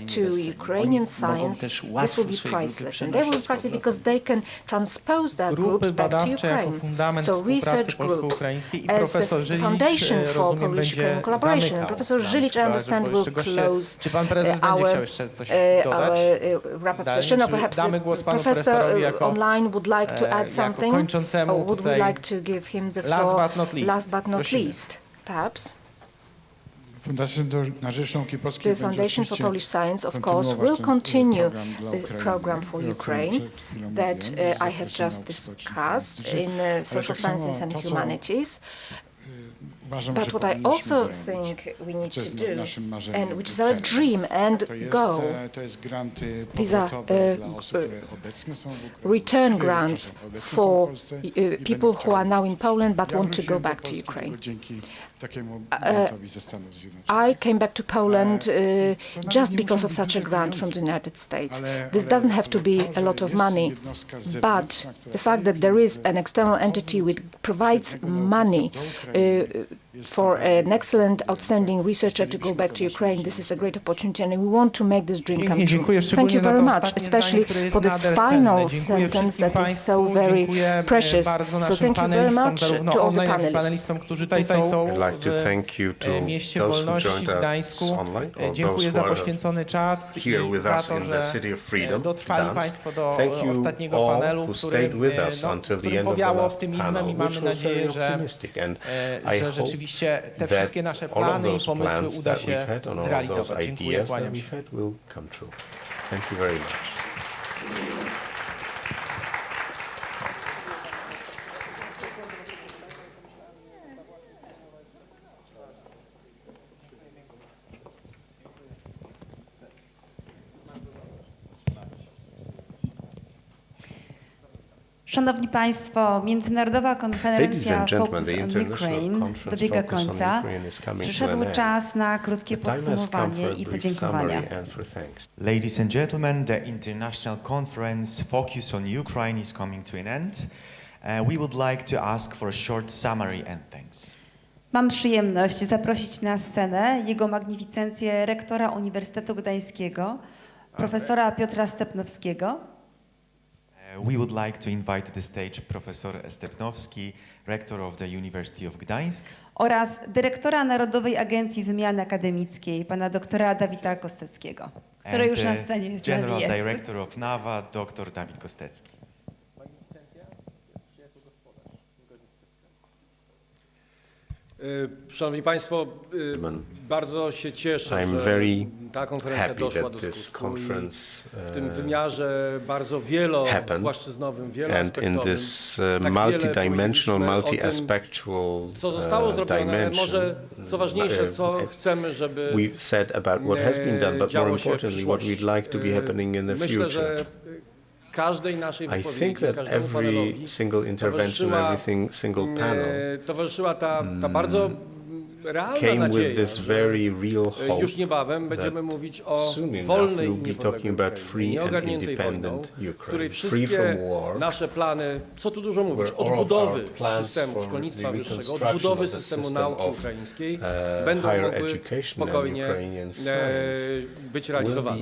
to Ukrainian science this will be priceless. And they will be priceless because they can transpose their groups back to Ukraine. So research groups as a foundation for Polish-Ukrainian collaboration. And Professor Żylicz, I understand, will close our wrap-up session. Or perhaps the professor online would like to add something, or would we like to give him the floor last but not least, perhaps? The Foundation for Polish Science, of course, will continue the program for Ukraine that I have just discussed in social sciences and humanities. But what I also think we need to do, and which is our dream and goal, these are return grants for people who are now in Poland but want to go back to Ukraine. I came back to Poland just because of such a grant from the United States. This doesn't have to be a lot of money, but the fact that there is an external entity which provides money for an excellent, outstanding researcher to go back to Ukraine, this is a great opportunity, and we want to make this dream come true. Thank you very much, especially for this final sentence that is so very precious. So thank you very much to all the panelists. I'd like to thank you to those who joined us online, or those who are here with us in the city of freedom, Gdansk. Thank you all who stayed with us until the end of the last panel, which was very optimistic, and I hope that all of those plans that we've had and all of those ideas that we've had will come true. Thank you very much. Szanowni Państwo, Międzynarodowa Konferencja Focus on Ukraine dobiega końca. Przyszedł czas na krótkie podsumowanie i podziękowania. Ladies and gentlemen, the International Conference Focus on Ukraine is coming to an end. We would like to ask for a short summary and thanks. Mam przyjemność zaprosić na scenę Jego Magnificencję rektora Uniwersytetu Gdańskiego, profesora Piotra Stepnowskiego. We would like to invite to the stage Professor Stepnowski, rector of the University of Gdansk, oraz dyrektora Narodowej Agencji Wymiany Akademickiej, pana doktora Dawida Kosteckiego, który już na scenie jest. General Director of NAWA, dr Dawid Kostecki. Szanowni Państwo, bardzo się cieszę, że ta konferencja doszła do skutku w tym wymiarze bardzo wielopłaszczyznowym, wieloaspektowym. Co zostało zrobione, może co ważniejsze, co chcemy, żeby działo się w przyszłości. Myślę, że każdej naszej wypowiedzi, każdemu panelowi towarzyszyła ta bardzo realna nadzieja, że już niebawem będziemy mówić o wolnej i niepodległej Ukrainie, nieogarniętej wojną, w której wszystkie nasze plany, co tu dużo mówić, odbudowy systemu szkolnictwa wyższego, odbudowy systemu nauki ukraińskiej będą mogły spokojnie być realizowane.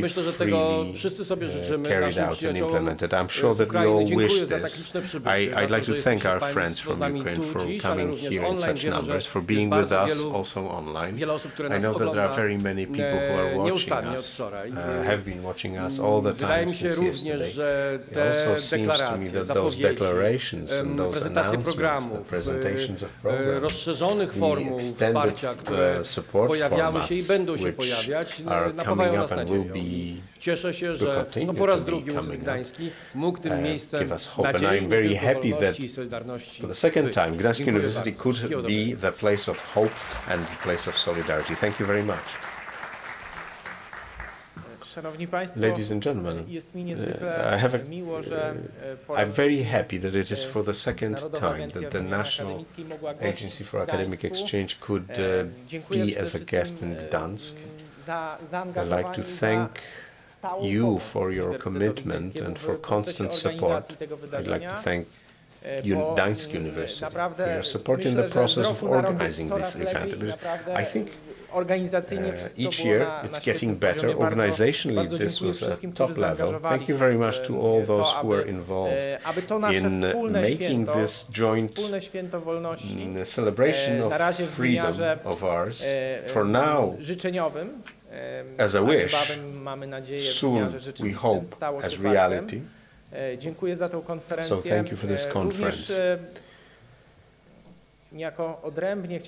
Myślę, że tego wszyscy sobie życzymy, naszym przyjaciołom w Ukrainie. Dziękuję za tak liczne przybycie, za to, że jesteście Państwo z nami tu dziś, ale również online. Wiemy, że for being with us also online. I know that there are very many people who are watching us, have been watching us all the time since yesterday. It also seems to me that those declarations and those announcements, the presentations of programs, the extended support formats which are coming up and will be Cieszę się, że po raz drugi Uniwersytet Gdański mógł tym miejscem nadziei, wolności i solidarności for the second time, Gdansk University could be the place of hope and the place of solidarity. Thank you very much. Szanowni Państwo, ladies and gentlemen, jest mi niezwykle miło, że I'm very happy that it is for the second time that the National Agency for Academic Exchange could be as a guest in Gdansk. I'd like to thank you for your commitment and for constant support. I'd like to thank Gdansk University for your support in the process of organizing this event. I think each year it's getting better. Organizationally, this was at top level. Thank you very much to all those who were involved in making this joint celebration of freedom of ours. For now, as a wish, soon we hope as reality. So thank you for this conference.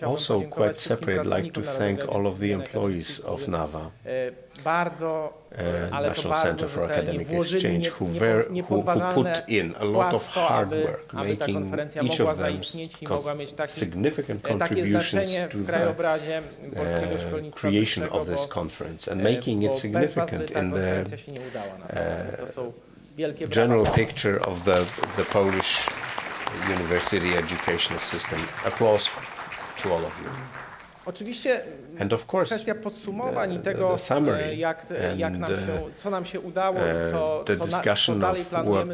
Also, quite separate, I'd like to thank all of the employees of NAWA, National Center for Academic Exchange, who put in a lot of hard work, making each of them significant contributions to the creation of this conference and making it significant in the general picture of the Polish university educational system. Applause to all of you. And of course, the summary and the discussion of what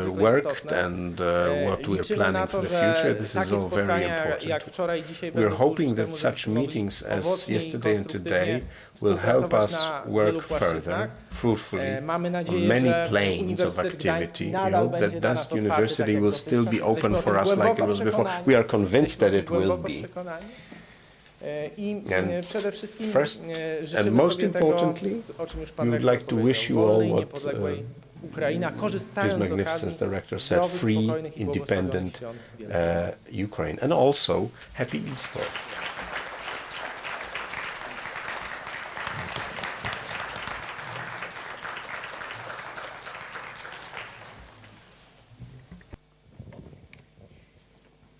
worked and what we are planning for the future, this is all very important. We are hoping that such meetings as yesterday and today will help us work further, fruitfully, on many planes of activity. We hope that Gdansk University will still be open for us like it was before. We are convinced that it will be. And first and most importantly, we would like to wish you all what His Magnificent Director said, free, independent Ukraine, and also Happy Easter.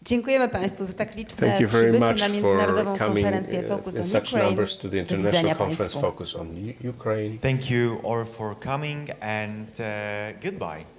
Dziękujemy Państwu za tak liczne przybycie na Międzynarodową Konferencję Focus on Ukraine. Do widzenia Państwu. Thank you all for coming and goodbye.